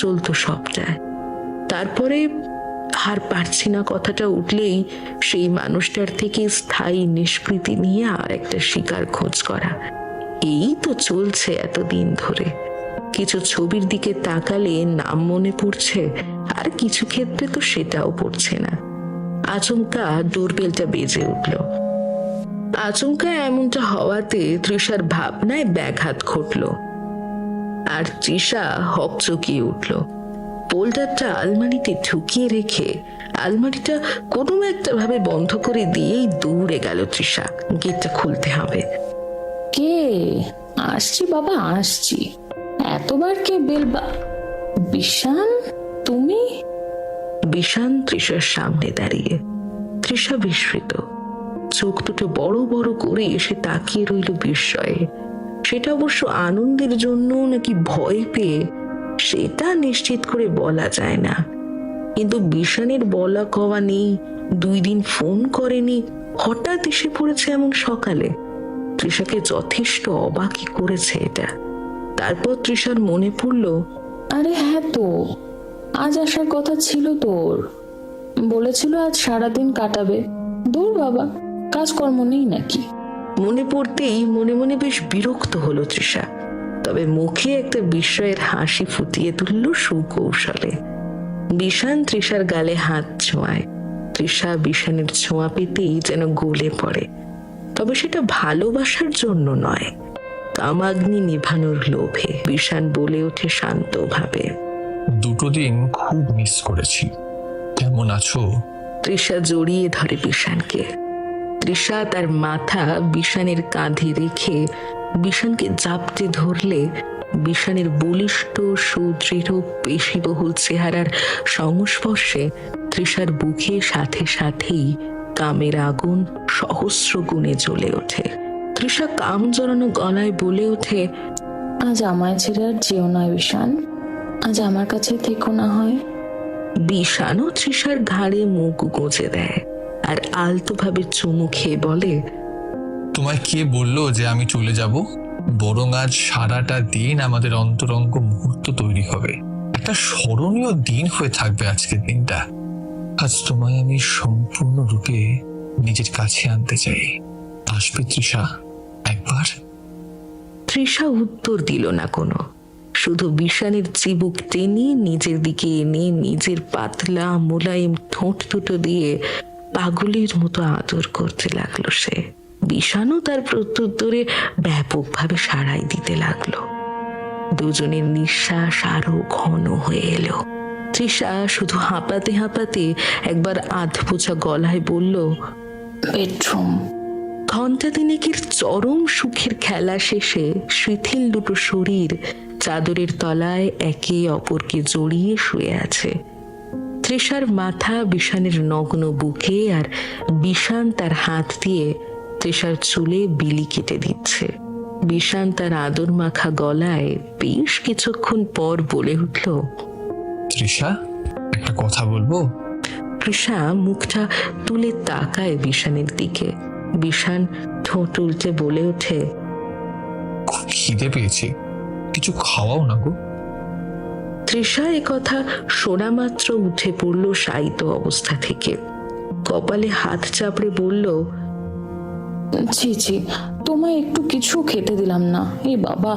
চলতো সবটাই। তারপরে আর পারছি না কথাটা উঠলেই সেই মানুষটার থেকে স্থায়ী নিষ্কৃতি নিয়ে আর একটা শিকার খোঁজ করা। এই তো চলছে এতদিন ধরে। কিছু ছবির দিকে তাকালে নাম মনে পড়ছে, আর কিছু ক্ষেত্রে তো সেটাও পড়ছে না। আচমকা ডোরবেলটা বেজে উঠল। আচমকা এমনটা হওয়াতে তৃষার ভাবনায় ব্যাঘাত ঘটল। আর তৃষা হকচকিয়ে উঠল। ফোল্ডারটা আলমারিতে ঢুকিয়ে রেখে আলমারিটা কোনো একটা ভাবে বন্ধ করে দিয়েই দৌড়ে গেল তৃষা। গেটটা খুলতে হবে। কে? আসছি বাবা, আসছি। এতবার কে বেল বিশান, তুমি? বিশান তৃষার সামনে দাঁড়িয়ে। তৃষা বিস্মিত, চোখ দুটো বড় বড় করে এসে তাকিয়ে রইল বিস্ময়ে। সেটা অবশ্য আনন্দের জন্য নাকি ভয় পেয়ে সেটা নিশ্চিত করে বলা যায় না, কিন্তু বিশানের বলা কওয়া নেই, 2 দিন ফোন করেনি, হঠাৎ এসে পড়েছে এমন সকালে। তৃষাকে যথেষ্ট অবাকই করেছে এটা। তারপর তৃষার মনে পড়ল, আরে হ্যাঁ তো, আজ আসার কথা ছিল তোর। বলেছিল আজ সারাদিন কাটাবে। দূর বাবা, কাজকর্ম নেই নাকি? মনে পড়তেই মনে মনে বেশ বিরক্ত হলো তৃষা, তবে মুখে একটা বিস্ময়ের হাসি ফুটিয়ে তুলল সুকৌশলে। বিশান তৃষার গালে হাত ছোঁয়ায়। তৃষা বিশানের ছোঁয়া পেতেই যেন গলে পড়ে, তবে সেটা ভালোবাসার জন্য নয়, কামাগ্নি নিভানোর লোভে। বিশান বলে ওঠে শান্তভাবে, 2 দিন খুব মিস করেছি, কেমন আছো? তৃষা জড়িয়ে ধরে বিশানকে। তৃষা তার মাথা বিশানের কাঁধে রেখে বিশানকে জাপটে ধরলে বিশানের বলিষ্ঠ সুদৃঢ় পেশিবহুল চেহারার সংস্পর্শে তৃষার বুকে সাথে সাথেই কামের আগুন সহস্র গুণে জ্বলে ওঠে। তৃষা কাম জড়ানো গলায় বলে ওঠে, আজ আমায় ছেড়ে আর যেও না বিশান, আজ আমার কাছে থেকো না হয়। বিশানও তৃষার ঘাড়ে মুখ গুঁজে দেয় আর আলতোভাবে চুমু খেয়ে বলে, তোমায় কে বললো যে আমি চলে যাব? বরং আজ সারাটা দিন আমাদের অন্তরঙ্গ মুহূর্ত তৈরি হবে, একটা স্মরণীয় দিন হয়ে থাকবে আজকের দিনটা। আজ তোমায় আমি সম্পূর্ণরূপে নিজের কাছে আনতে চাই। আসবে তৃষা একবার? তৃষা উত্তর দিল না কোনো, শুধু বিশানের চিবুক টেনে নিজের দিকে এনে নিজের পাতলা মোলায়েম ঠোঁট দুটো দিয়ে পাগলের মতো আদর করতে লাগলো সে। বিশানও তার প্রত্যুত্তরে ব্যাপকভাবে সাড়াই দিতে লাগলো। দুজনের নিঃশ্বাস আরো ঘন হয়ে এলো। তৃষা শুধু হাঁপাতে হাঁপাতে একবার আধপোছা গলায় বলল, বেডরুম। ঘন্টা দিনেকের চরম সুখের খেলা শেষে শিথিল দুটো শরীর চাদরের তলায় একে অপরকে জড়িয়ে শুয়ে আছে। তৃষার মাথা বিশানের নগ্ন বুকে, আর বিশান তার হাত দিয়ে তৃষার চুলে বিলি কেটে দিচ্ছে। বিশান তার আদর মাখা গলায় বেশ কিছুক্ষণ পর বলে উঠল, তৃষা, একটা কথা বলবো? তৃষা মুখটা তুলে তাকায় বিশানের দিকে। বিশান ঠোঁট উল্টে বলে ওঠে, খুব খিদে পেয়েছে, কিছু খাওয়াও না গো। তৃষা কথা শোনা মাত্র উঠে পড়ল শায়িত অবস্থা থেকে, কপালে হাত চাপড়ে বলল, ছি ছি, তোমায় একটু কিছু খেতে দিলাম না। এই বাবা,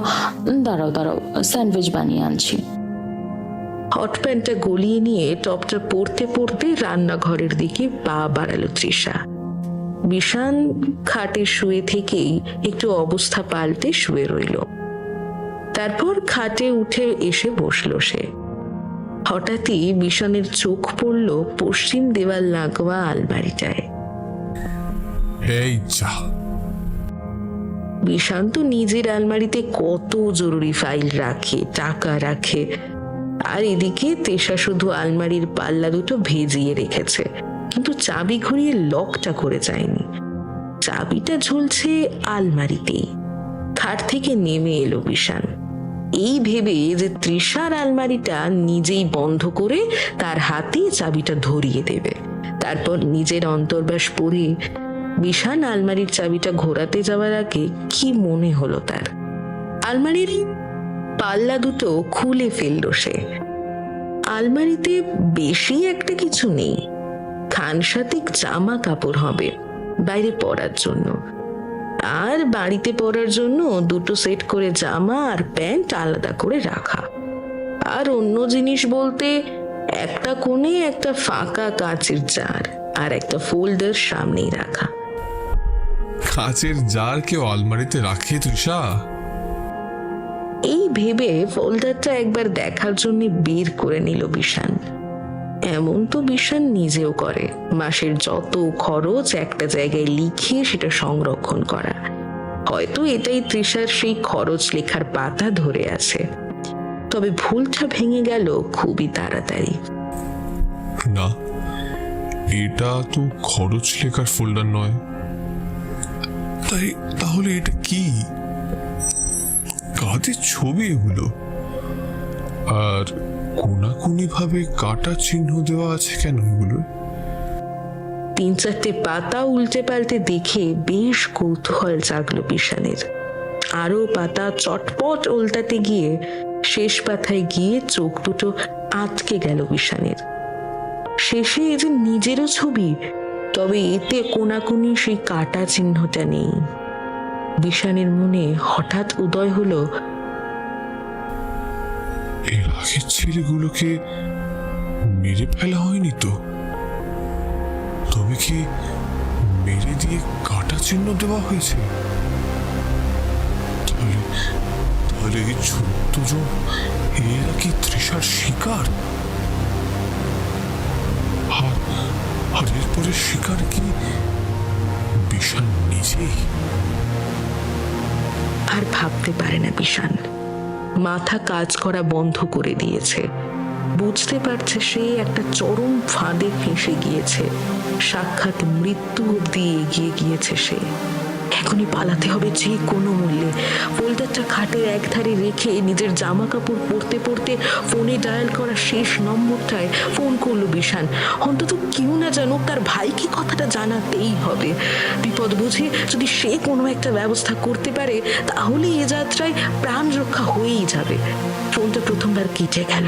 দাঁড়াও দাঁড়াও, স্যান্ডউইচ বানিয়ে আনছি। হট প্যান্টটা গলিয়ে নিয়ে টপটা পরতে পরতে রান্নাঘরের দিকে পা বাড়ালো তৃষা। বিশান খাটে শুয়ে থেকেই একটু অবস্থা পাল্টে শুয়ে রইল। তারপর খাটে উঠে এসে বসলো সে। হঠাৎই বিশানের চোখ পড়ল পশ্চিম দেওয়াল লাগোয়া আলমারিটায়। এই যা! বিশান তো নিজের আলমারিতে কত জরুরি ফাইল রাখে, টাকা রাখে, আর এদিকে তেষা শুধু আলমারির পাল্লা দুটো ভেজিয়ে রেখেছে, কিন্তু চাবি ঘুরিয়ে লকটা করে যায়নি। চাবিটা ঝুলছে আলমারিতেই। খাট থেকে নেমে এলো বিশান, এই ভেবে যে তৃষার আলমারিটা নিজেই বন্ধ করে তার হাতে চাবিটা ধরিয়ে দেবে। তারপর নিজের অন্তর্বাস পরে বিশান আলমারির চাবিটা ঘোরাতে যাওয়ার আগে কি মনে হলো তার, আলমারির পাল্লা দুটো খুলে ফেলল সে। আলমারিতে বেশি একটা কিছু নেই, খানসাতিক জামা কাপড় হবে বাইরে পরার জন্য, আর বাড়িতে পরার জন্য 2টো সেট করে জামা আর প্যান্ট আলাদা করে রাখা। আর অন্য জিনিস বলতে একটা কোণে একটা ফাঁকা কাচের জার আর একটা ফোল্ডার সামনেই রাখা। কাচের জার কেউ আলমারিতে রাখে তৃষা? এই ভেবে ফোল্ডারটা একবার দেখার জন্য বের করে নিল বিশান। এমন তো বিশান নিজেও করে, মাসের যত খরচ একটা জায়গায় লিখিয়ে সেটা সংরক্ষণ করা। হয়তো এটাই তৃষার সেই খরচ লেখার পাতা ধরে আছে। তবে ভুলটা ভেঙে গেল খুবই তাড়াতাড়ি। না, এটা তো খরচ লেখার ফোল্ডার নয়। তাহলে এটা কি? কাদের ছবি এগুলো? আর কোনাকুনি ভাবে কাটা চিহ্ন দেওয়া আছে কেন এগুলো? 3-4টে পাতা উল্টে পাল্টে দেখে বেশ কৌতূহল জাগলো বিশানের। আরো পাতা চটপট উল্টাতে গিয়ে শেষ পাতায় গিয়ে চোখ দুটো আটকে গেল বিশানের। শেষে এই যে নিজেরও ছবি, তবে এতে কোনাকুনি সেই কাটা চিহ্নটা নেই। বিশানের মনে হঠাৎ উদয় হলো, এর আগের ছেলেগুলোকে মেরে ফেলা হয়নি তো? তবে কি মেরে দিয়ে কাটা চিহ্ন দেওয়া হয়েছে? তাহলে এই 14 জন এরা কি তৃষার শিকার? আর এরপরে শিকার কি বিশান নিজেই? আর ভাবতে পারে না বিশান। মাথা কাজ করা বন্ধ করে দিয়েছে। বুঝতে পারছে সে একটা চরম ফাঁদে ফেঁসে গিয়েছে। সাক্ষাৎ মৃত্যু অব্দি এগিয়ে গিয়েছে সে। এখনই পালাতে হবে যে কোনো মূল্যে। ফোল্ডারটা খাটের একধারে রেখে নিজের জামা কাপড় পরতে পরতে ফোনে ডায়াল করা শেষ নম্বরটায় ফোন করলো বিশান। অন্তত কেউ না জানুক, তার ভাইকে কথাটা জানাতেই হবে। বিপদ বুঝে যদি সে কোনো একটা ব্যবস্থা করতে পারে তাহলে এ যাত্রায় প্রাণ রক্ষা হয়েই যাবে। ফোনটা প্রথমবার কেটে গেল।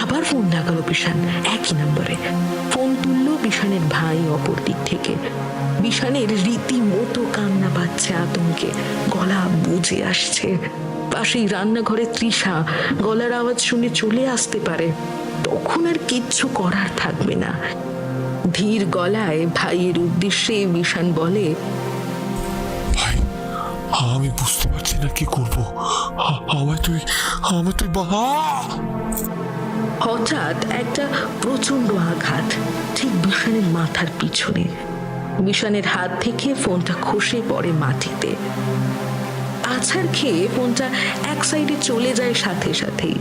আবার ফোন লাগালো বিশান একই নম্বরে। ফোন তুললো বিশানের ভাই অপর দিক থেকে। বিশানের রীতিমতো কান্না পাচ্ছে আতঙ্কে, গলা বুঝে আসছে। পাশেই রান্নাঘরে তৃষা, গলার আওয়াজ শুনে চলে আসতে পারে। তখন আর কিচ্ছু করার থাকবে না। ধীর গলায় ভাইয়ের উদ্দেশ্যে বিশান বলে, ভাই, আমি বুঝতে পারছি না কি করব। আমায় তুই হঠাৎ একটা প্রচন্ড আঘাত ঠিক বিশানের মাথার পিছনে। বিশানের হাত থেকে ফোনটা খসে পড়ে মাটিতে। আছাড় খেয়ে ফোনটা এক সাইডে চলে যায় সাথে সাথেই।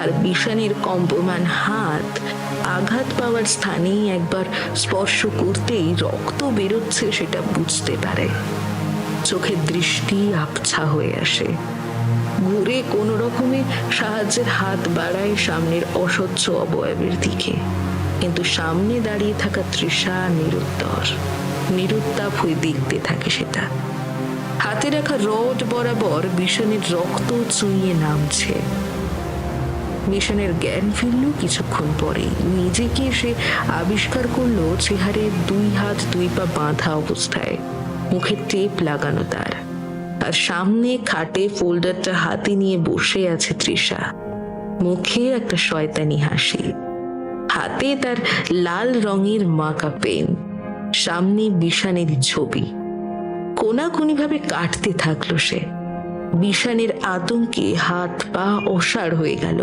আর বিশানের কম্পমান হাত আঘাত পাওয়ার স্থানেই একবার স্পর্শ করতেই রক্ত বেরোচ্ছে সেটা বুঝতে পারে। চোখের দৃষ্টি আবছা হয়ে আসে। ঘুরে কোনো রকমে সাহায্যের হাত বাড়ায় সামনের অস্বচ্ছ অবয়বের দিকে। কিন্তু সামনে দাঁড়িয়ে থাকা তৃষা নিরুত্তাপ হয়ে দেখতে থাকে সেটা। হাতে রাখা রড বরাবর বিশানের রক্ত চুইয়ে নামছে। বিশানের জ্ঞান ফিরল কিছুক্ষণ পরে। নিজেকে সে আবিষ্কার করলো চেহারে 2 হাত 2 পা বাঁধা অবস্থায়, মুখে টেপ লাগানো তার। আর সামনে খাটে ফোল্ডারটা হাতে নিয়ে বসে আছে তৃষা, মুখে একটা শয়তানি হাসি। হাতে তার লাল রঙের মাকা পেন, সামনে বিশানেরই ছবি। কোনাকুনি ভাবে কাটতে থাকলো সে। বিশানের আতঙ্কে হাত পা অসাড় হয়ে গেল।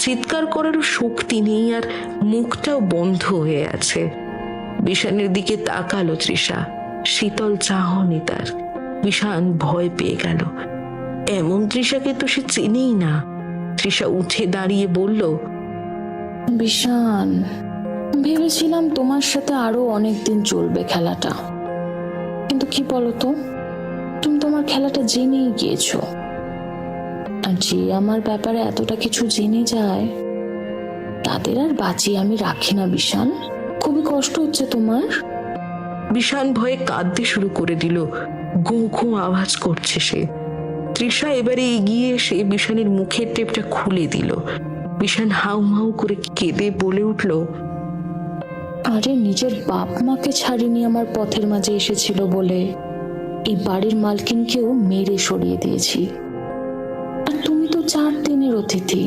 চিৎকার করারও শক্তি নেই, আর মুখটাও বন্ধ হয়ে আছে। বিশানের দিকে তাকালো তৃষা, শীতল চাহনি তার। বিশান ভয় পেয়ে গেল। এমন তৃষাকে তো সে চেনেই না। তৃষা উঠে দাঁড়িয়ে বলল, বিশান, ভেবেছিলাম তোমার সাথে আরো অনেকদিন চলবে খেলাটা, কিন্তু কি বলতো, তুমি তোমার খেলাটা জেনেই গিয়েছো। আর যে আমার ব্যাপারে এতটা কিছু জেনে যায় তাদের আর বাঁচিয়ে আমি রাখি না বিশান। খুবই কষ্ট হচ্ছে তোমার? বিশান ভয়ে কাঁদতে শুরু করে দিল। গো গো আওয়াজ করছে সে। তৃষা এবারে এগিয়ে এসে বিশানের মুখের টেপটা খুলে দিল। বিশান হাউমাউ করে কেঁদে বলে উঠল, আরে নিজের বাপ মাকে ছাড়িনি আমার পথের মাঝে এসেছিল বলে এই বাড়ির মালকিনকেও মেরে সরিয়ে দিয়েছি। আর তুমি তো 4 দিনের অতিথি,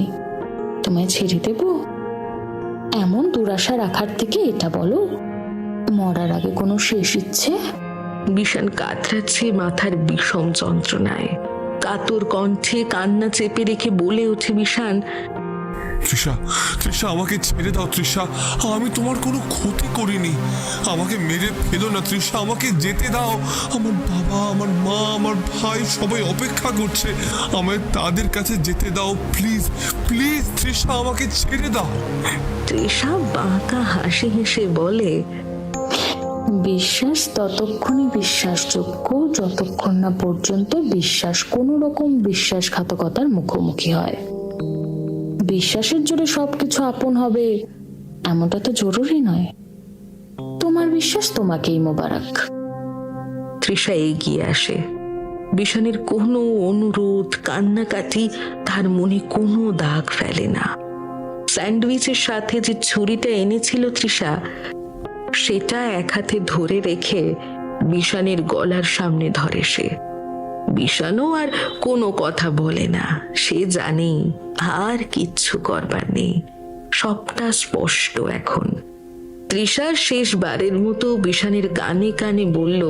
তোমায় ছেড়ে দেব? এমন দুরাশা রাখার থেকে এটা বলো, মরার আগে কোনো শেষ ইচ্ছে? বিশান কাতরাচ্ছে মাথার বিষম যন্ত্রণায়। কাতর কণ্ঠে কান্না চেপে রেখে বলে ওঠে বিশান, তৃষা, তৃষা আমাকে ছেড়ে দাও তৃষা, আমি তোমার কোনো ক্ষতি করিনি, আমাকে মেরে ফেলো না তৃষা, আমাকে যেতে দাও। আমার বাবা, আমার মা, আমার ভাই সবাই অপেক্ষা করছে, আমায় তাদের কাছে যেতে দাও প্লিজ, প্লিজ তৃষা, আমাকে ছেড়ে দাও। তৃষা বাঁকা হাসি হেসে বলে, বিশ্বাস ততক্ষণই বিশ্বাসযোগ্য যতক্ষণ না পর্যন্ত বিশ্বাস কোনো রকম বিশ্বাসঘাতকতার মুখোমুখি হয়। বিশ্বাসের জোরে সবকিছু আপন হবে এমনটা তো জরুরি নয়। তোমার বিশ্বাস তোমাকেই মোবারক। তৃষা এগিয়ে আসে। বিশানের কোনো অনুরোধ, কান্নাকাটি তার মনে কোনো দাগ ফেলে না। স্যান্ডউইচের সাথে যে ছুরিটা এনেছিল তৃষা, সেটা এক হাতে ধরে রেখে বিশানের গলার সামনে ধরে সে। বিশানও আর কোনো কথা বলে না, সে জানে আর কিচ্ছু করবার নেই, সবটা স্পষ্ট এখন। তৃষা শেষবারের মতো বিশানের কানে কানে বলল,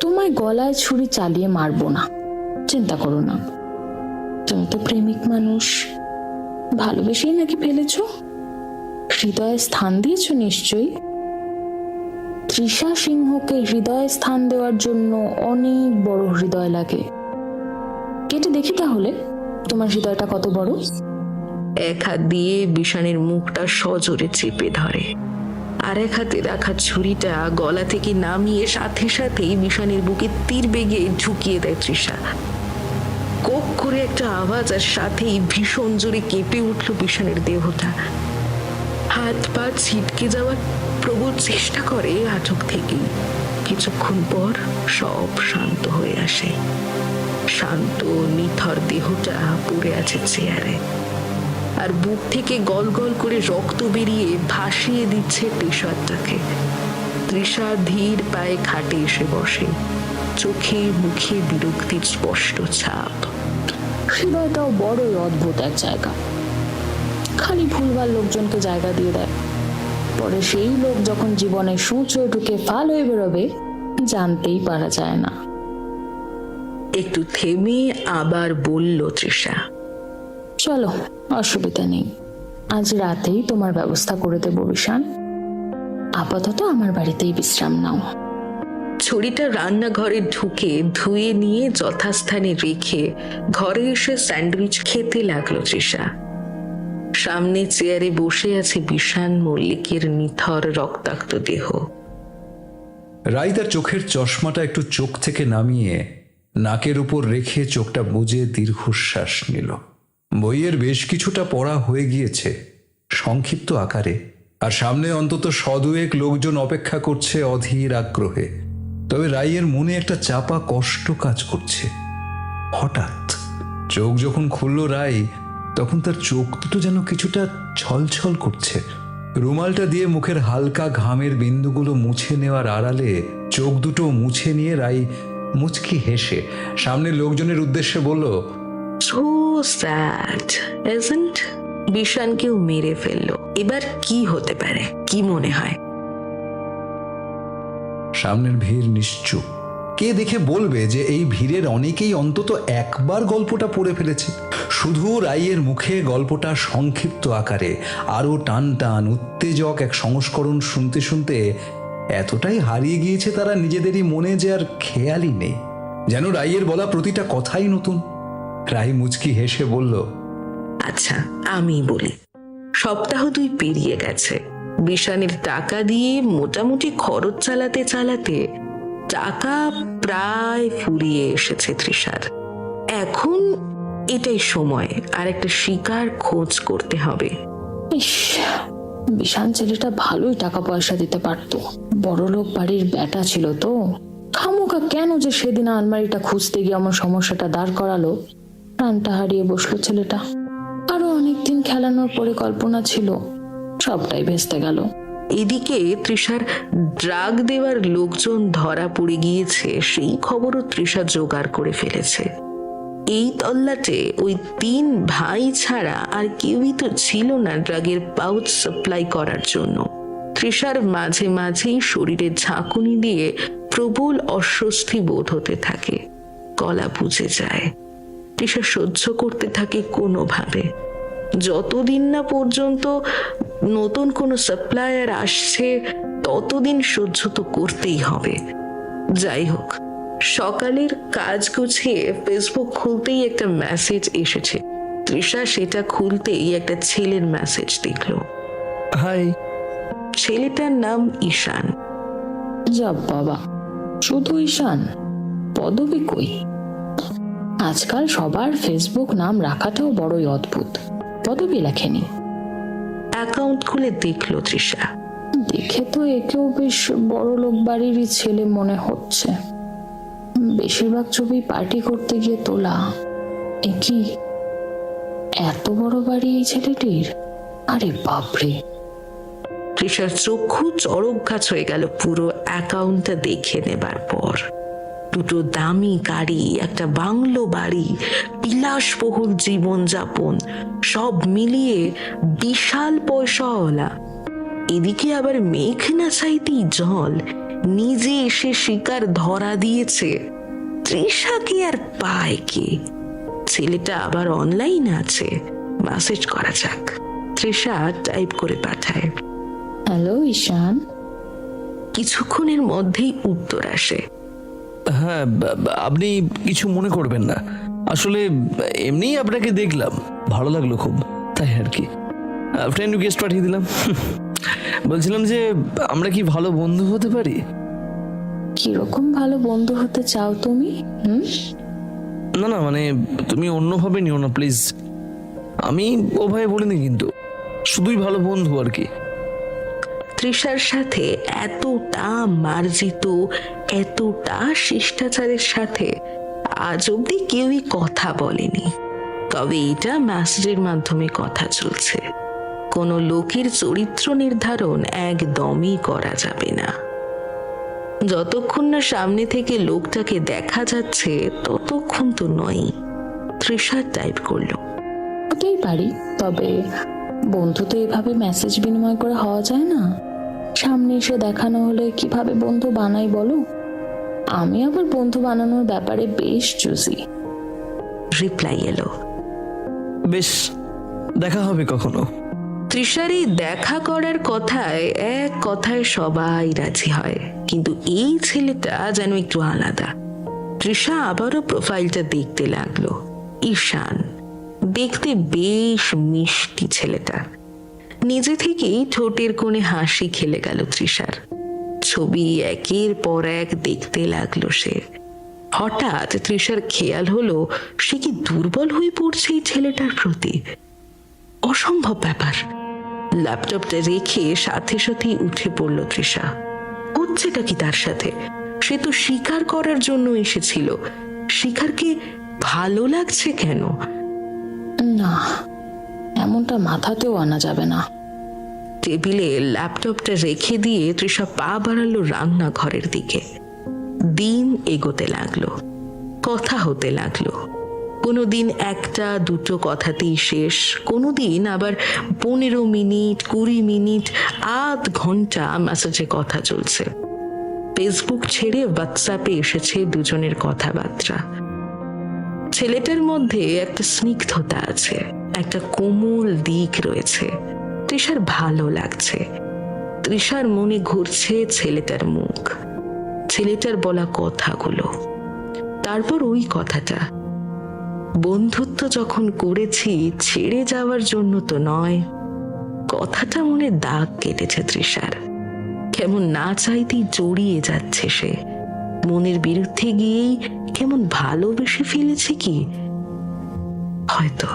তোমায় গলায় ছুরি চালিয়ে মারবো না, চিন্তা করো না। তুমি তো প্রেমিক মানুষ, ভালোবেসেই নাকি ফেলেছ, হৃদয়ে স্থান দিয়েছ নিশ্চয়ই। তৃষা সিংহকে হৃদয়ে স্থান দেওয়ার জন্য অনেক বড় হৃদয় লাগে। কেটে দেখি তাহলে তোমার হৃদয়টা কত বড়। এক হাত দিয়ে বিশানের মুখটা সজোরে চেপে ধরে, আর এক হাতে রাখা ছুরিটা গলা থেকে নামিয়ে সাথে সাথেই বিশানের বুকে তীর বেগে ঢুকিয়ে দেয় তৃষা। কোক করে একটা আওয়াজ, আর সাথেই ভীষণ জোরে কেঁপে উঠল বিশানের দেহটা। হাত পা ছিটকে যাওয়ার প্রবল চেষ্টা করে আটক থেকেই। কিছুক্ষণ পর সব শান্ত হয়ে আসে। শান্ত নিথর দেহটা পড়ে আছে চেয়ারে, আর বুক থেকে গল গল করে রক্ত বেরিয়ে ভাসিয়ে দিচ্ছে টি-শার্টটাকে। তৃষা ধীর পায়ে খাটে এসে বসে, চোখে মুখে বিরক্তির স্পষ্ট ছাপ। হৃদয়টাও বড়ই অদ্ভুত এক জায়গা, খালি ভুলভাল লোকজনকে জায়গা দিয়ে দেয়। পরে সেই লোক যখন জীবনে সূচে ঢুকে ফাল হয়ে বেরোবে জানতেই পারা যায় না। একটু থেমে আবার বলল তৃষা, চলো, অসুবিধা নেই, আজ রাতেই তোমার ব্যবস্থা করে দেবো বিশান। আপাতত আমার বাড়িতেই বিশ্রাম নাও। ছড়িটা রান্নাঘরে ঢুকে ধুয়ে নিয়ে যথাস্থানে রেখে ঘরে এসে স্যান্ডউইচ খেতে লাগলো তৃষা। সামনে চেয়ারে বসে আছে বিশান মল্লিকের নিথর রক্তাক্ত দেহ। রাই তার চোখের চশমাটা একটু চোখ থেকে নামিয়ে নাকের উপর রেখে চোখটা বুজে দীর্ঘশ্বাস নিল। বইয়ের বেশ কিছুটা পড়া হয়ে গিয়েছে সংক্ষিপ্ত আকারে, আর সামনে অন্তত সদুয়েক লোকজন অপেক্ষা করছে অধীর আগ্রহে। তবে রাইয়ের মনে একটা চাপা কষ্ট কাজ করছে। হঠাৎ চোখ যখন খুলল রাই, তখন তার চোখ দুটো যেন কিছুটা ছলছল করছে। রুমালটা দিয়ে মুখের হালকা ঘামের বিন্দুগুলো মুছে নেওয়ার আড়ালে চোখ দুটো মুছে নিয়ে রাই মুচকি হেসে সামনের লোকজনের উদ্দেশ্যে বলল, So sad, isn't? বিশানকেও মেরে ফেললো, এবার কি হতে পারে, কি মনে হয়? সামনের ভিড় নিশ্চুপ। কে দেখে বলবে যে এই ভিড়ের অনেকেই অন্তত একবার গল্পটা পড়ে ফেলেছে। শুধু রাইয়ের মুখে গল্পটা সংক্ষিপ্ত আকারে আরো টান টান উত্তেজক এক সংস্করণ শুনতে শুনতে এতটাই হারিয়ে গিয়েছে তারা নিজেদেরই মনে যে আর খেয়ালই নেই, যেন রাইয়ের বলা প্রতিটা কথাই নতুন। রাই মুচকি হেসে বলল, আচ্ছা আমি বলি, সপ্তাহ 2 পেরিয়ে গেছে। বিশানের টাকা দিয়ে মোটামুটি খরচ চালাতে চালাতে টাকা প্রায় ফুরিয়ে এসেছে তৃষার। এখন এটাই সময় আর একটা শিকার খোঁজ করতে হবে। ইস, বিশান ছেলেটা ভালোই টাকা পয়সা দিতে পারতো, বড়লোক বাড়ির বেটা ছিল তো। খামোকা কেন যে সেদিন আলমারিটা খুঁজতে গিয়ে আমার সমস্যাটা দাঁড় করালো, প্রাণটা হারিয়ে বসলো ছেলেটা। আরো অনেকদিন খেলানোর পরিকল্পনা ছিল, সবটাই ভেস্তে গেল। এদিকে তৃষার ড্রাগ দেওয়ার লোকজন ধরা পড়ে গিয়েছে, সেই খবরও তৃষা জোগাড় করে ফেলেছে। এই তল্লাটে ওই 3 ভাই ছাড়া আর কেউই তো ছিল না ড্রাগের পাউচ সাপ্লাই করার জন্য। তৃষার মাঝে মাঝেই শরীরে ঝাঁকুনি দিয়ে প্রবল অস্বস্তি বোধ হতে থাকে। গলা বুঝে যায়। তৃষা সহ্য করতে থাকে কোনোভাবে, যতদিন না পর্যন্ত নতুন কোনো সাপ্লায়ার আসছে ততদিন সহ্য তো করতেই হবে। যাই হোক, সকালের কাজ গুছিয়ে ফেসবুক খুলতেই একটা মেসেজ এসেছে। তৃষা সেটা খুলতেই একটা ছেলের মেসেজ দেখলো। হাই। ছেলেটার নাম ঈশান। যা বাবা, শুধু ঈশান? পদবী কই? আজকাল সবার ফেসবুক নাম রাখাটাও বড়ই অদ্ভুত। পদবী লেখেনি। অ্যাকাউন্ট খুলে দেখলো তৃষা। দেখে তো একেও বেশ বড় লোক বাড়িরই ছেলে মনে হচ্ছে। বেশিরভাগ ছবি পার্টি করতে গিয়ে তোলা। এ কি এত বড় বাড়ি এই ছেলেটির? আরে বাপরে! তৃষার চক্ষু চড়ক গাছ হয়ে গেল পুরো অ্যাকাউন্টটা দেখে নেবার পর। দুটো দামি গাড়ি, একটা বাংলো বাড়ি, বিলাসবহুল জীবনযাপন, সব মিলিয়ে বিশাল পয়সাওয়ালা। এদিকে আবার মেঘ না চাইতেই জল, নিজে এসে শিকার ধরা দিয়েছে। তৃষাকে আর পায় কে? ছেলেটা আবার অনলাইন আছে, মেসেজ করা যাক। তৃষা টাইপ করে পাঠায়, হ্যালো ঈশান। কিছুক্ষণের মধ্যেই উত্তর আসে। হ্যাঁ, আপনি কিছু মনে করবেন না, আসলে এমনিই আপনাকে দেখলাম, ভালো লাগলো খুব, তাই আর কি। ফ্রেন্ড রিকোয়েস্ট পাঠিয়ে দিলাম। বলছিলাম যে আমরা কি ভালো বন্ধু হতে পারি? কিরকম ভালো বন্ধু হতে চাও তুমি? না না, মানে তুমি অন্যভাবে নিও না প্লিজ। আমি ওভাবে বলিনি, কিন্তু শুধুই ভালো বন্ধু আর কি। তৃষার সাথে এতটা মার্জিত, এতটা শিষ্টাচারের সাথে আজ অব্দি কেউই কথা বলেনি। তবে এটা মেসেজের মাধ্যমে কথা চলছে। কোনো লোকের চরিত্র নির্ধারণ একদমই করা যাবে না। যতক্ষণ না সামনে থেকে লোকটাকে দেখা যাচ্ছে ততক্ষণ তো নয়। তৃষা টাইপ করলো, ওটাই পারি, তবে বন্ধু তো এভাবে মেসেজ বিনিময় করে হওয়া যায় না। সামনে এসে দেখানো হলে কিভাবে বন্ধু বানাই বলো? আমি আবার বন্ধু বানানোর ব্যাপারে বেশ চুজি। রিপ্লাই এলো, বেশ, দেখা হবে কখনো। তৃষার এই দেখা করার কথায় এক কথায় সবাই রাজি হয়, কিন্তু এই ছেলেটা যেন একটু আলাদা। তৃষা আবারও প্রোফাইলটা দেখতে লাগলো। ঈশান দেখতে বেশ মিষ্টি ছেলেটা। নিজে থেকেই ঠোঁটের কোণে হাসি খেলে গেল তৃষার। ছবি একের পর এক দেখতে লাগলো সে। হঠাৎ তৃষার খেয়াল হলো সে কি দুর্বল হয়ে পড়ছে এই ছেলেটার প্রতি। অসম্ভব ব্যাপার। ল্যাপটপটা রেখে সাথে সাথেই উঠে পড়ল তৃষা। হচ্ছেটা কি তার সাথে? সে তো শিকার করার জন্য এসেছিল, শিকারকে ভালো লাগছে কেন? না, এমনটা মাথাতেও আনা যাবে না। টেবিলে ল্যাপটপটা রেখে দিয়ে তৃষা পা বাড়ালো রান্নাঘরের দিকে। দিন এগোতে লাগলো, কথা হতে লাগলো। কোনোদিন একটা দুটো কথাতেই শেষ, কোনোদিন আবার 15 মিনিট 20 মিনিট আধ ঘন্টা মেসেজে কথা চলছে। ফেসবুক ছেড়ে হোয়াটসঅ্যাপে এসেছে দুজনের কথাবার্তা। ছেলেটার মধ্যে একটা স্নিগ্ধতা আছে, একটা কোমল দিক রয়েছে। তৃষার ভালো লাগছে। তৃষার মনে ঘুরছে ছেলেটার মুখ, ছেলেটার বলা কথাগুলো। তারপর ওই কথাটা, বন্ধুত্ব যখন করেছি ছেড়ে যাওয়ার জন্য তো নয়। কথাটা মনে দাগ কেটেছে তৃষার। কেমন না চাইতেই জড়িয়ে যাচ্ছে সে। মনের বিরুদ্ধে গিয়েই কেমন ভালোবেসে ফেলেছে কি হয়তো।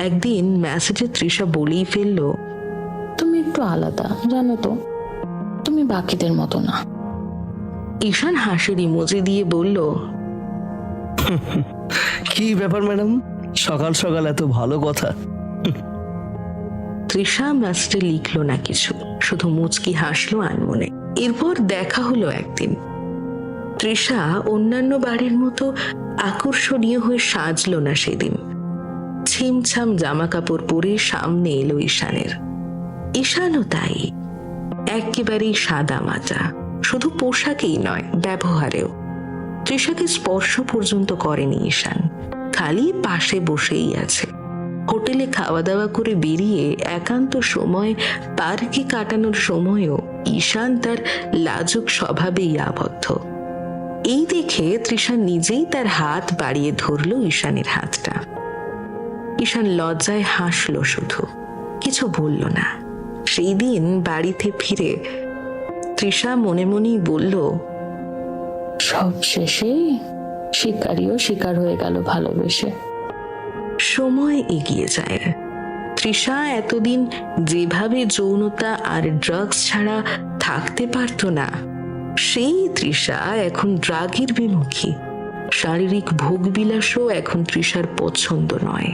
একদিন মেসেজে তৃষা বলেই ফেললো, তুমি একটু আলাদা, জানো তো, তুমি বাকিদের মতো না। ঈশান হাসির ইমোজি দিয়ে বলল, কি ব্যাপার ম্যাডাম, সকাল সকাল এত ভালো কথা? তৃষা মেসেজে লিখলো না কিছু, শুধু মুচকি হাসলো আনমনে। এরপর দেখা হলো একদিন। তৃষা অন্যান্য বাড়ির মতো আকর্ষণীয় হয়ে সাজলো না সেদিন। ছিমছাম জামা কাপড় পরে সামনে এলো ঈশানের। ঈশানও তাই, একেবারেই সাদা মাটা, শুধু পোশাকেই নয় ব্যবহারেও। তৃষাকে স্পর্শ পর্যন্ত করেনি ঈশান, খালি পাশে বসেই আছে। হোটেলে খাওয়া দাওয়া করে বেরিয়ে একান্ত সময় পার্কে কাটানোর সময়ও ঈশান তার লাজুক স্বভাবেই আবদ্ধ। এই দেখে তৃষা নিজেই তার হাত বাড়িয়ে ধরল ঈশানের হাতটা। ঈশান লজ্জায় হাসলো, শুধু কিছু বলল না। সেই দিন বাড়িতে ফিরে তৃষা মনে মনেই বলল, সব শেষে শিকারিও শিকার হয়ে গেল ভালোবেসে। সময় এগিয়ে যায়। তৃষা এতদিন যেভাবে যৌনতা আর ড্রাগস ছাড়া থাকতে পারত না, সেই তৃষা এখন ড্রাগের বিমুখী। শারীরিক ভোগবিলাসও এখন তৃষার পছন্দ নয়।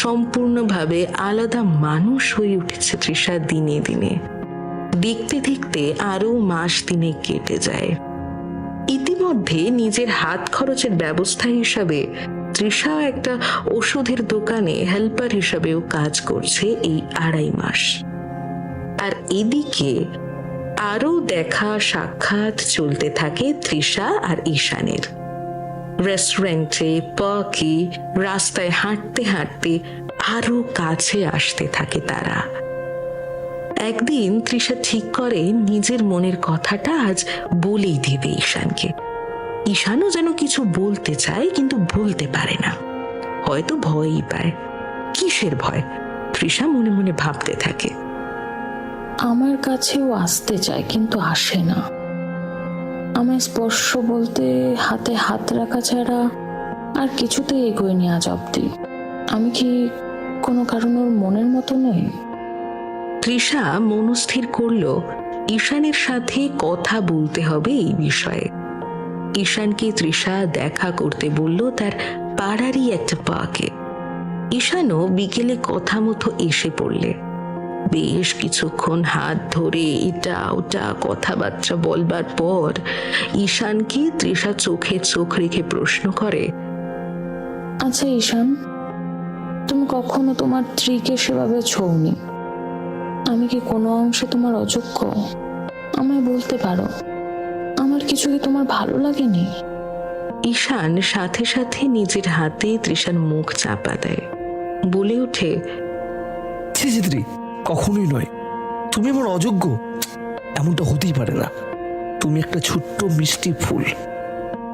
সম্পূর্ণভাবে আলাদা মানুষ হয়ে উঠেছে তৃষা দিনে দিনে। দেখতে দেখতে আরো মাস দিনে কেটে যায়। ইতিমধ্যে নিজের হাত খরচের ব্যবস্থা হিসাবে তৃষা একটা ওষুধের দোকানে হেল্পার হিসাবেও কাজ করছে এই 2.5 মাস। আর এদিকে আরো দেখা সাক্ষাৎ চলতে থাকে তৃষা আর ঈশানের। রেস্টুরেন্টে, পার্কে, রাস্তায় হাঁটতে হাঁটতে আরো কাছে আসতে থাকে তারা। একদিন তৃষা ঠিক করে নিজের মনের কথাটা আজ বলেই দেবে ঈশানকে। ঈশানও যেন কিছু বলতে চায়, কিন্তু বলতে পারে না। হয়তো ভয়ই পায়। কিসের ভয়? তৃষা মনে মনে ভাবতে থাকে। আমার কাছেও আসতে চায়, কিন্তু আসে না। আমায় স্পর্শ বলতে হাতে হাত রাখা ছাড়া আর কিছুতে এগোয়নি আজ অব্দি। আমি কি কোনো কারণ ওর মনের মতো নই? তৃষা মনস্থির করল ঈশানের সাথে কথা বলতে হবে এই বিষয়ে। ঈশানকে তৃষা দেখা করতে বলল তার পাড়ারই একটা পার্কে। ঈশানও বিকেলে কথা মতো এসে পড়লে। বেশ কিছুক্ষণ হাত ধরে এটা ওটা কথাবার্তা বলবার পর ঈশানকে তৃষা চোখে চোখ রেখে প্রশ্ন করে, আচ্ছা ঈশান, তুমি কখনো তোমার স্ত্রীকে সেভাবে ছোঁনি? আমি কি কোনো অংশে তোমার অযোগ্য? আমায় বলতে পারো, আমার কিছু কি তোমার ভালো লাগেনি? ঈশান সাথে সাথে নিজের হাতে তৃষার মুখ চাপা দেয়, বলে ওঠে, ছি চিত্রী, কখনোই নয়। তুমি আমার অযোগ্য, এমনটা হতেই পারে না। তুমি একটা ছোট্ট মিষ্টি ফুল,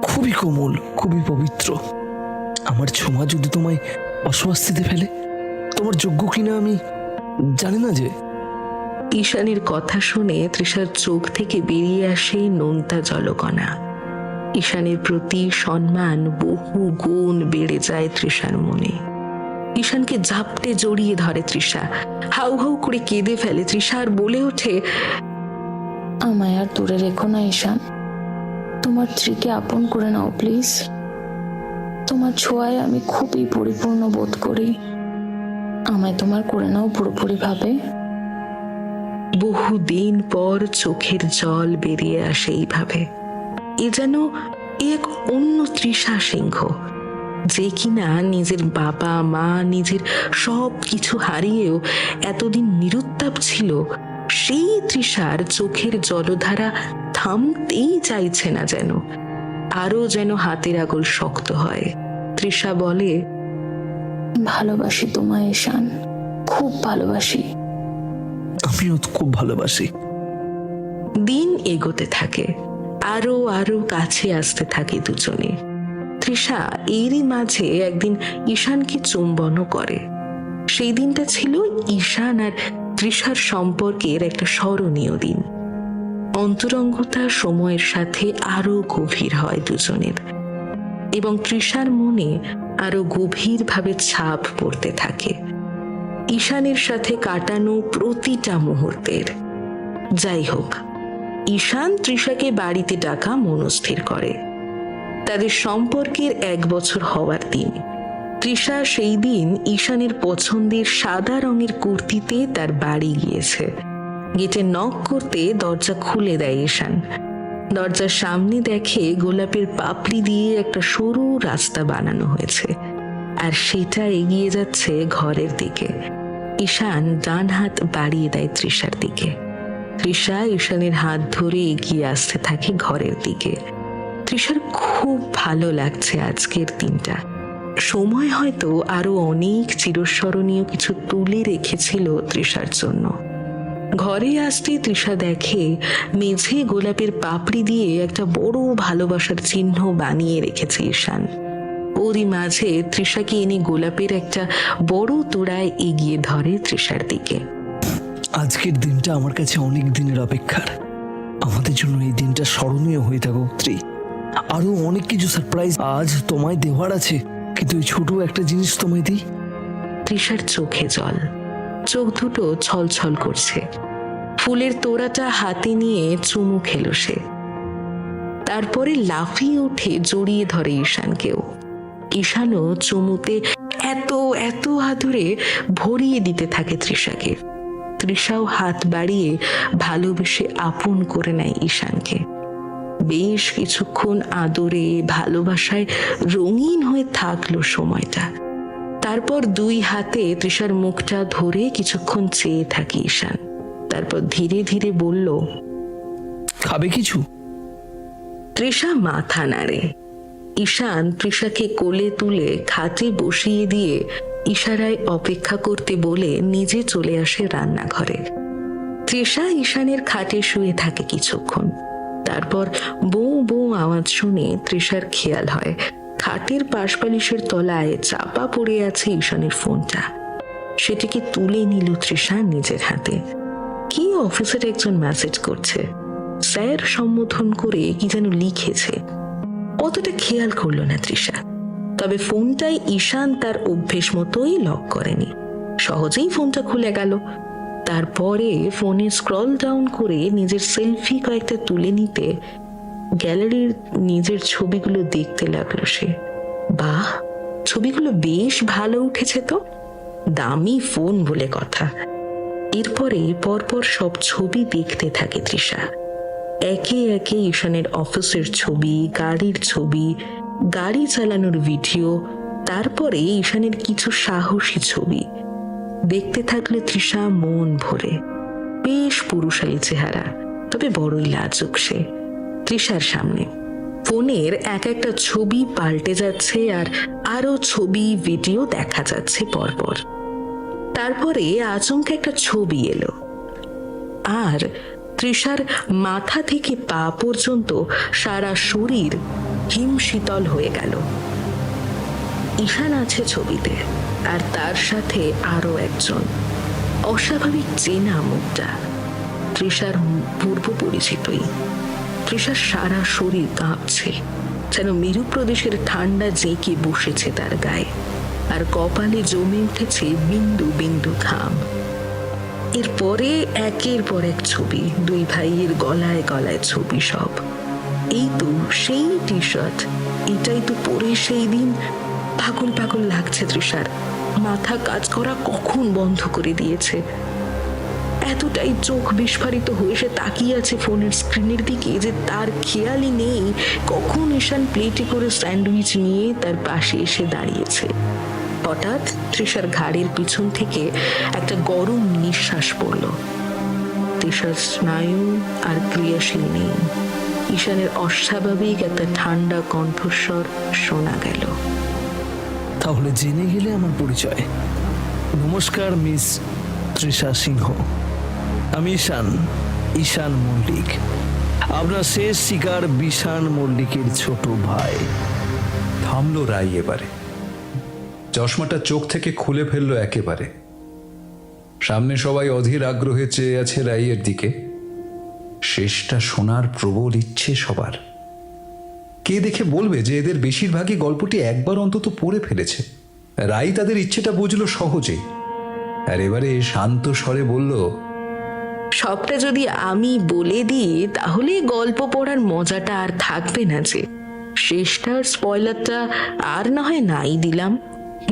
খুবই কোমল, খুবই পবিত্র। আমার ছোঁয়া যদি তোমায় অস্বস্তিতে ফেলে, তোমার যোগ্য কিনা আমি জানি না। যে ঈশানের কথা শুনে তৃষার চোখ থেকে বেরিয়ে আসে নোনতা জলকণা। ঈশানের প্রতি সম্মান বহু গুণ বেড়ে যায় তৃষার মনে। ঈশানকে ঝাপটে জড়িয়ে ধরে তৃষা, হাউ হাউ করে কেঁদে ফেলে তৃষা, আর বলে ওঠে, আমায় আর দূরে রেখো না ঈশান। তোমার স্ত্রীকে আপন করে নাও প্লিজ। তোমার ছোঁয়ায় আমি খুবই পরিপূর্ণ বোধ করি। আমায় তোমার করে নাও পুরোপুরি ভাবে। বহুদিন পর চোখের জল বেরিয়ে আসে এইভাবে। এ যেন এক অন্য তৃষা সিংহ, যে কিনা নিজের বাবা মা, নিজের সব কিছু হারিয়েও এতদিন নিরুত্তাপ ছিল। সেই তৃষার চোখের জলধারা থামতেই চাইছে না, যেন আরো যেন হাতের আঙুল শক্ত হয়। তৃষা বলে, ভালোবাসি তোমায় ঈশান, খুব ভালোবাসি। আমিও খুব ভালোবাসি। দিন এগোতে থাকে, আরো আরো কাছে আসতে থাকে দুজনে। তৃষা এরই মাঝে একদিন ঈশানকে চুম্বনও করে। সেই দিনটা ছিল ঈশান আর তৃষার সম্পর্কের একটা স্মরণীয় দিন। অন্তরঙ্গতা সময়ের সাথে আরো গভীর হয় দুজনের, এবং তৃষার মনে আরো গভীরভাবে ছাপ পড়তে থাকে ঈশানের সাথে কাটানো প্রতিটা মুহূর্তের। যাই হোক, ঈশান তৃষাকে বাড়িতে ডাকা মনস্থির করে। তাদের সম্পর্কের 1 বছর হওয়ার দিন। তৃষা সেই দিন ঈশানের পছন্দের সাদা রঙের কুর্তিতে তার বাড়ি গিয়েছে। গেটে নক করতে দরজা খুলে দেয় ঈশান। দরজার সামনে দেখে গোলাপের পাপড়ি দিয়ে একটা সরু রাস্তা বানানো হয়েছে, আর সেটা এগিয়ে যাচ্ছে ঘরের দিকে। ঈশান ডান হাত বাড়িয়ে দেয় তৃষার দিকে। তৃষা ঈশানের হাত ধরে এগিয়ে আসতে থাকে ঘরের দিকে। তৃষার খুব ভালো লাগছে আজকের দিনটা। সময় হয়তো আরো অনেক চিরস্মরণীয় কিছু তুলে রেখেছিল তৃষার জন্য। ঘরে আসতে তৃষা দেখে মেঝে গোলাপের পাপড়ি দিয়ে একটা বড় ভালোবাসার চিহ্ন বানিয়ে রেখেছে ঈশান। ওরই মাঝে তৃষাকে এনে গোলাপের একটা বড় তোড়ায় এগিয়ে ধরে তৃষার দিকে। আজকের দিনটা আমার কাছে অনেক দিনের অপেক্ষার। আমাদের জন্য এই দিনটা স্মরণীয় হয়ে থাকুক ত্রি। আরো অনেক কিছু সারপ্রাইজ আজ তোমায় দেওয়ার আছে, কিন্তু এই ছোট একটা জিনিস তোমায় দিই। তৃষার চোখে জল, চোখ দুটো ছলছল করছে। ফুলের তোড়াটা হাতে নিয়ে চুমু খেলো সে। তারপরে লাফিয়ে উঠে জড়িয়ে ধরে ঈশানকেও। ঈশানও চুমুতে এত এত আদরে ভরিয়ে দিতে থাকে তৃষাকে। তৃষাও হাত বাড়িয়ে ভালোবেসে আপন করে নেয় ঈশানকে। বেশ কিছুক্ষণ আদরে ভালোবাসায় রঙিন হয়ে থাকলো সময়টা। তারপর দুই হাতে তৃষার মুখটা ধরে কিছুক্ষণ চেয়ে থাকে ঈশান। তারপর ধীরে ধীরে বলল, খাবে কিছু? তৃষা মাথা নাড়ে। ঈশান তৃষাকে কোলে তুলে খাটে বসিয়ে দিয়ে ইশারায় অপেক্ষা করতে বলে নিজে চলে আসে রান্নাঘরে। তৃষা ঈশানের খাটে শুয়ে থাকে কিছুক্ষণ। তারপর বউ বউ আওয়াজ শুনে তৃষার খেয়াল হয় খাটের পাশবালিশের তলায় চাপা পড়ে আছে ঈশানের ফোনটা। সেটিকে তুলে নিল তৃষা নিজের হাতে। কি অফিসের একজন মেসেজ করছে, স্যার সম্বোধন করে কি যেন লিখেছে। অতটা খেয়াল করলো না তৃষা। তবে ফোনটাই ঈশান তার অভ্যেস মতোই লক করেনি। সহজেই ফোনটা খুলে গেল। তারপরে ফোনে স্ক্রল ডাউন করে নিজের সেলফি কয়েকটা তুলে নিতে গ্যালারির নিজের ছবিগুলো দেখতে লাগলো সে। বাহ, ছবিগুলো বেশ ভালো উঠেছে তো, দামি ফোন বলে কথা। এরপরে পরপর সব ছবি দেখতে থাকে তৃষা। একে একে ঈশানের অফিসের ছবি, গাড়ির ছবি, গাড়ি চালানোর ভিডিও, তারপরে ঈশানের কিছু সাহসী ছবি দেখতে থাকলে তৃষা মন ভরে। বেশ পুরুষালী চেহারা, তবে বড়ই লাজুক সে। তৃষার সামনে ফোনের এক একটা ছবি পাল্টে যাচ্ছে আর আরো ছবি ভিডিও দেখা যাচ্ছে পরপর। তারপরে আচমকা একটা ছবি এলো আর তৃষার মাথা থেকে পা পর্যন্ত সারা শরীর হিমশীতল হয়ে গেল। ঈশান আছে ছবিতে, আর তার সাথে আরো একজন অস্বাভাবিক চেনা মুখটা। তৃষার পূর্ব পরিচিতই। তৃষার সারা শরীর কাঁপছে, যেন মেরু প্রদেশের ঠান্ডা জেঁকে বসেছে তার গায়ে, আর কপালে জমে উঠেছে বিন্দু বিন্দু ঘাম। এরপরে একের পর এক ছবি, দুই ভাইয়ের গলায় গলায় ছবি সব। এই তো সেই টি শার্ট, এটাই তো পরে সেই দিন। পাগল পাগল লাগছে তৃষার। মাথা কাজ করা কখন বন্ধ করে দিয়েছে। এতটাই চোখ বিস্ফারিত হয়ে সে তাকিয়ে আছে ফোনের স্ক্রিনের দিকে যে তার খেয়ালই নেই কখন ঈশান প্লেটে করে স্যান্ডউইচ নিয়ে তার পাশে এসে দাঁড়িয়েছে। হঠাৎ তৃষার ঘাড়ের পিছন থেকে একটা গরম নিঃশ্বাস পড়ল। তৃষার স্নায়ু আর ক্রিয়াশীল নেই। ঈশানের অস্বাভাবিক একটা ঠান্ডা কণ্ঠস্বর শোনা গেল। তাহলে জেনে গেলে আমার পরিচয়। নমস্কার মিস তৃষা সিংহ, আমি ঈশান মল্লিক, আপনার শেষ শিকার বিশান মল্লিকের ছোট ভাই। থামলো রাই এবারে। চশমাটা চোখ থেকে খুলে ফেললো একেবারে। সামনে সবাই অধীর আগ্রহে চেয়ে আছে রাইয়ের দিকে। শেষটা শোনার প্রবল ইচ্ছে সবার। কে দেখে বলবে যে এদের বেশিরভাগই গল্পটি একবার অন্তত পড়ে ফেলেছে। রাই তাদের ইচ্ছেটা বুঝলো সহজেই, আর এবারে শান্ত স্বরে বলল, সবটা যদি আমি বলে দিই তাহলে গল্প পড়ার মজাটা আর থাকবে না। যে শেষটার স্পয়লারটা আর না হয় নাই দিলাম,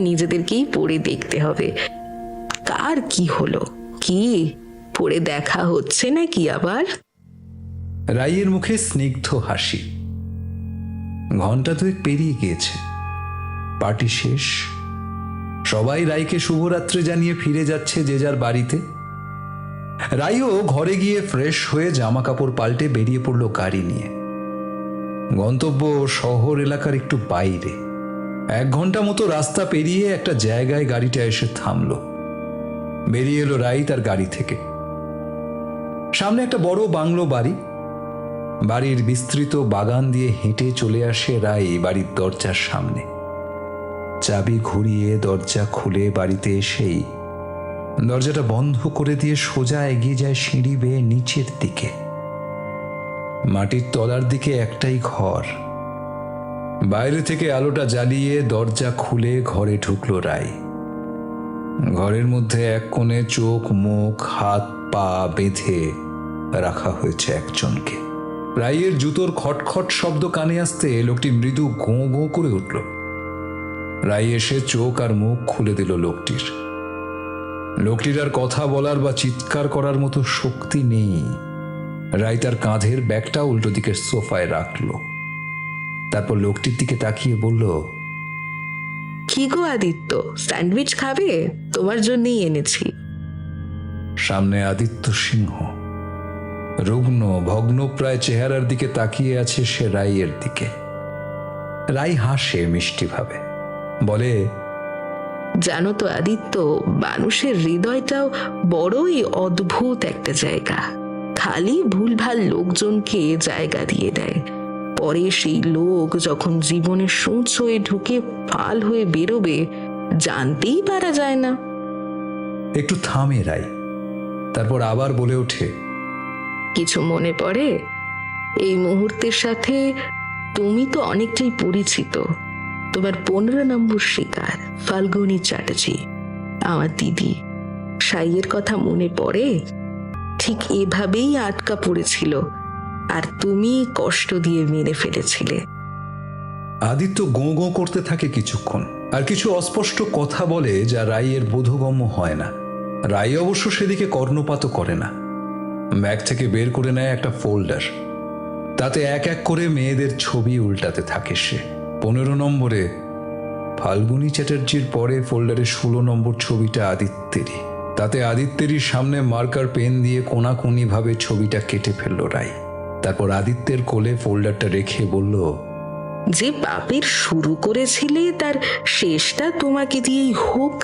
নিজেদেরকেই পড়ে দেখতে হবে। কার কি হলো, কি পড়ে দেখা হচ্ছে নাকি আবার? রাইয়ের মুখে স্নিগ্ধ হাসি। ঘন্টা দুয়েক পেরিয়ে গিয়েছে, পার্টি শেষ। সবাই রাইকে শুভরাত্রি জানিয়ে ফিরে যাচ্ছে যে যার বাড়িতে। রাইও ঘরে গিয়ে ফ্রেশ হয়ে জামা কাপড় পাল্টে বেরিয়ে পড়লো গাড়ি নিয়ে। গন্তব্য শহর এলাকার একটু বাইরে। 1 ঘন্টা মতো রাস্তা পেরিয়ে একটা জায়গায় গাড়িটা এসে থামলো। বেরিয়ে এলো রাই তার গাড়ি থেকে। সামনে একটা বড় বাংলো বাড়ি। বাড়ির বিস্তৃত বাগান দিয়ে হেঁটে চলে আসে রাই বাড়ির দরজার সামনে। চাবি ঘুরিয়ে দরজা খুলে বাড়িতে এসেই দরজাটা বন্ধ করে দিয়ে সোজা এগিয়ে যায় সিঁড়ি বেয়ে নিচের দিকে। মাটির তলার দিকে একটাই ঘর। বাইরে থেকে আলোটা জ্বালিয়ে দরজা খুলে ঘরে ঢুকলো রাই। ঘরের মধ্যে এক কোণে চোখ মুখ হাত পা বেঁধে রাখা হয়েছে একজনকে। রাইয়ের জুতোর খটখট শব্দ কানে আসতে লোকটি মৃদু গোঁ গোঁ করে উঠল। রাই এসে চোখ আর মুখ খুলে দিল লোকটির। লোকটির আর কথা বলার বা চিৎকার করার মতো শক্তি নেই। রাই তার কাঁধের ব্যাগটা উল্টো দিকের সোফায় রাখল। তারপর লোকটির দিকে তাকিয়ে বলল, কি গো আদিত্য, স্যান্ডউইচ খাবে? তোমার জন্যই এনেছি। সামনে আদিত্য সিংহ। রুগ্ন ভগ্নপ্রায় চেহারার দিকে তাকিয়ে আছে সে রাইয়ের দিকে। রাই হাসে মিষ্টিভাবে, বলে, জানো তো আদিত্য, মানুষের হৃদয়টাও বড়ই অদ্ভুত একটা জায়গা। খালি ভুলভাল লোকজনকে জায়গা দিয়ে দেয়। পরে সেই লোক যখন জীবনের সূঁচ হয়ে ঢুকে ফাল হয়ে বেরোবে জানতেই পারা যায় না। একটু থামে রাই, তারপর আবার বলে ওঠে, কিছু মনে পড়ে? এই মুহূর্তের সাথে তুমি তো অনেকটাই পরিচিত। তোমার 15 নম্বর শিকার ফাল্গুনী চ্যাটার্জি, আমার দিদি, সাইয়ের কথা মনে পড়ে? ঠিক এভাবেই আটকা পড়েছিল, আর তুমি কষ্ট দিয়ে মেরে ফেলেছিলে। আদিত্য গোঁ গোঁ করতে থাকে কিছুক্ষণ, আর কিছু অস্পষ্ট কথা বলে যা রাইয়ের বোধগম্য হয় না। রাই অবশ্য সেদিকে কর্ণপাতও করে না। ব্যাগ থেকে বের করে নেয় একটা ফোল্ডার। তাতে এক এক করে মেয়েদের ছবি উল্টাতে থাকে সে। 15 নম্বরে ফাল্গুনী চ্যাটার্জির পরে ফোল্ডারে 16 নম্বর ছবিটা আদিত্যেরই। তাতে আদিত্যেরই সামনে মার্কার পেন দিয়ে কোনাকুনি ভাবে ছবিটা কেটে ফেলল রাই। তারপর আদিত্যের কোলে ফোল্ডারটা রেখে বলল, যে পাপের শুরু করেছিলে তার শেষটা তোমাকে দিয়েই হোক।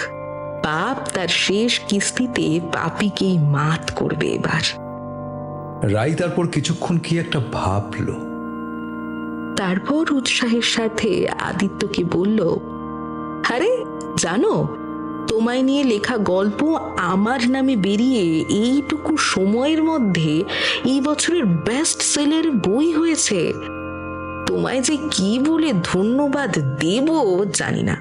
পাপ তার শেষ কিস্তিতে পাপীকেই মাত করবে এবার। রাই তারপর কিছুক্ষণ কি একটা ভাবল। তারপর উৎসাহের সাথে আদিত্যকে বলল, আরে জানো, তোমায় নিয়ে লেখা গল্প আমার নামে বেরিয়ে এইটুকু সময়ের মধ্যে এই বছরের বেস্ট সেলার বই হয়েছে। তোমায় যে কি বলে ধন্যবাদ দেব জানি না।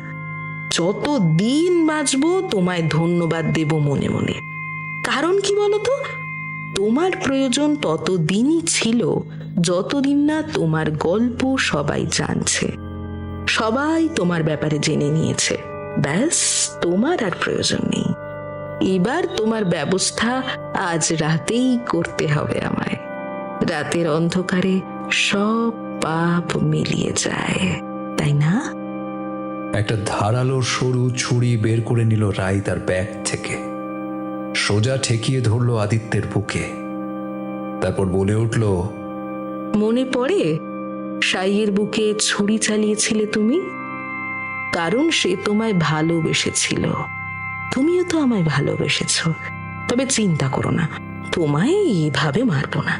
যত দিন বাঁচবো তোমায় ধন্যবাদ দেব মনে মনে। কারণ কি বলতো, তোমার প্রয়োজন ততদিনই ছিল যতদিন না তোমার গল্প সবাই জানছে, সবাই তোমার ব্যাপারে জেনে নিয়েছে। ব্যাস, তোমার আর প্রয়োজন নেই। এবার তোমার ব্যবস্থা আজ রাতেই করতে হবে আমায়। রাতের অন্ধকারে সব পাপ মিলিয়ে যায়, তাই না? একটা ধারালো সরু ছুরি বের করে নিল রাই তার ব্যাগ থেকে। সোজা ঠেকিয়ে ধরলো আদিত্যের বুকে। তারপর বলে উঠল, মনে পড়ে সাইয়ের বুকে ছুরি চালিয়েছিলে তুমি? কারণ সে তোমায় ভালোবেসেছিল। তুমিও তো আমায় ভালোবেসেছ। তবে চিন্তা করো না, তোমায় এইভাবে মারবো না।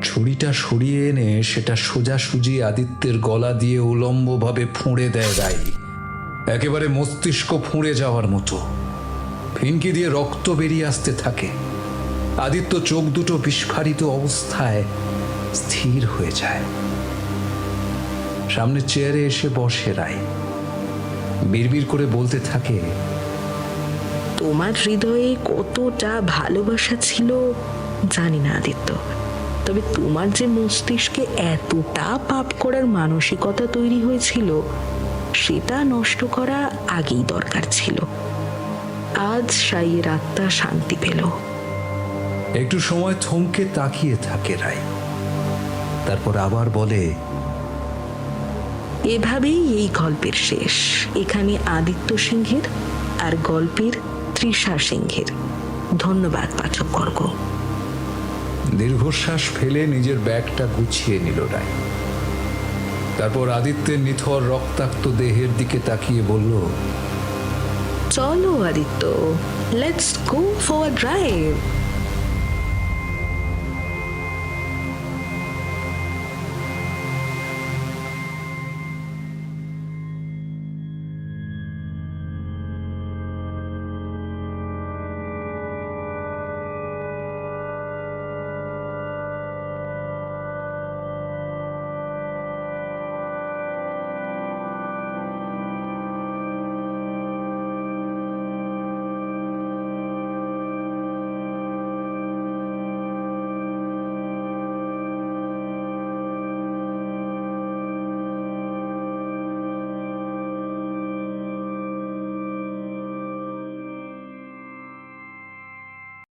ছুরিটা সরিয়ে এনে সেটা সোজাসুজি আদিত্যের গলা দিয়ে উলম্বভাবে ফুঁড়ে দেয় রাই, একেবারে মস্তিষ্ক ফুঁড়ে যাওয়ার মতো। ফিনকি দিয়ে রক্ত বেরিয়ে আসতে থাকে। আদিত্য চোখ দুটো বিস্ফারিত অবস্থায় স্থির হয়ে যায়। সামনে চেয়ারে এসে বসে রাই। বিড়বিড় করে বলতে থাকে, তোমার হৃদয়ে কতটা ভালোবাসা ছিল জানি না আদিত্য, তবে তোমার যে মস্তিষ্কে এতটা পাপ করার মানসিকতা তৈরি হয়েছিল সেটা নষ্ট করা আগেই দরকার ছিল। আজ সাইয়ের আত্মা শান্তি পেল। একটু সময় থমকে তাকিয়ে থাকে রাই, তারপর আবার বলে, এভাবেই এই গল্পের শেষ। এখানে আদিত্য সিংহের আর গল্পের তৃষা সিংহের। ধন্যবাদ পাঠকবর্গ। দীর্ঘশ্বাস ফেলে নিজের ব্যাগটা গুছিয়ে নিল রাই। তারপর আদিত্যের নিথর রক্তাক্ত দেহের দিকে তাকিয়ে বলল, চলো Aditya, let's go for drive.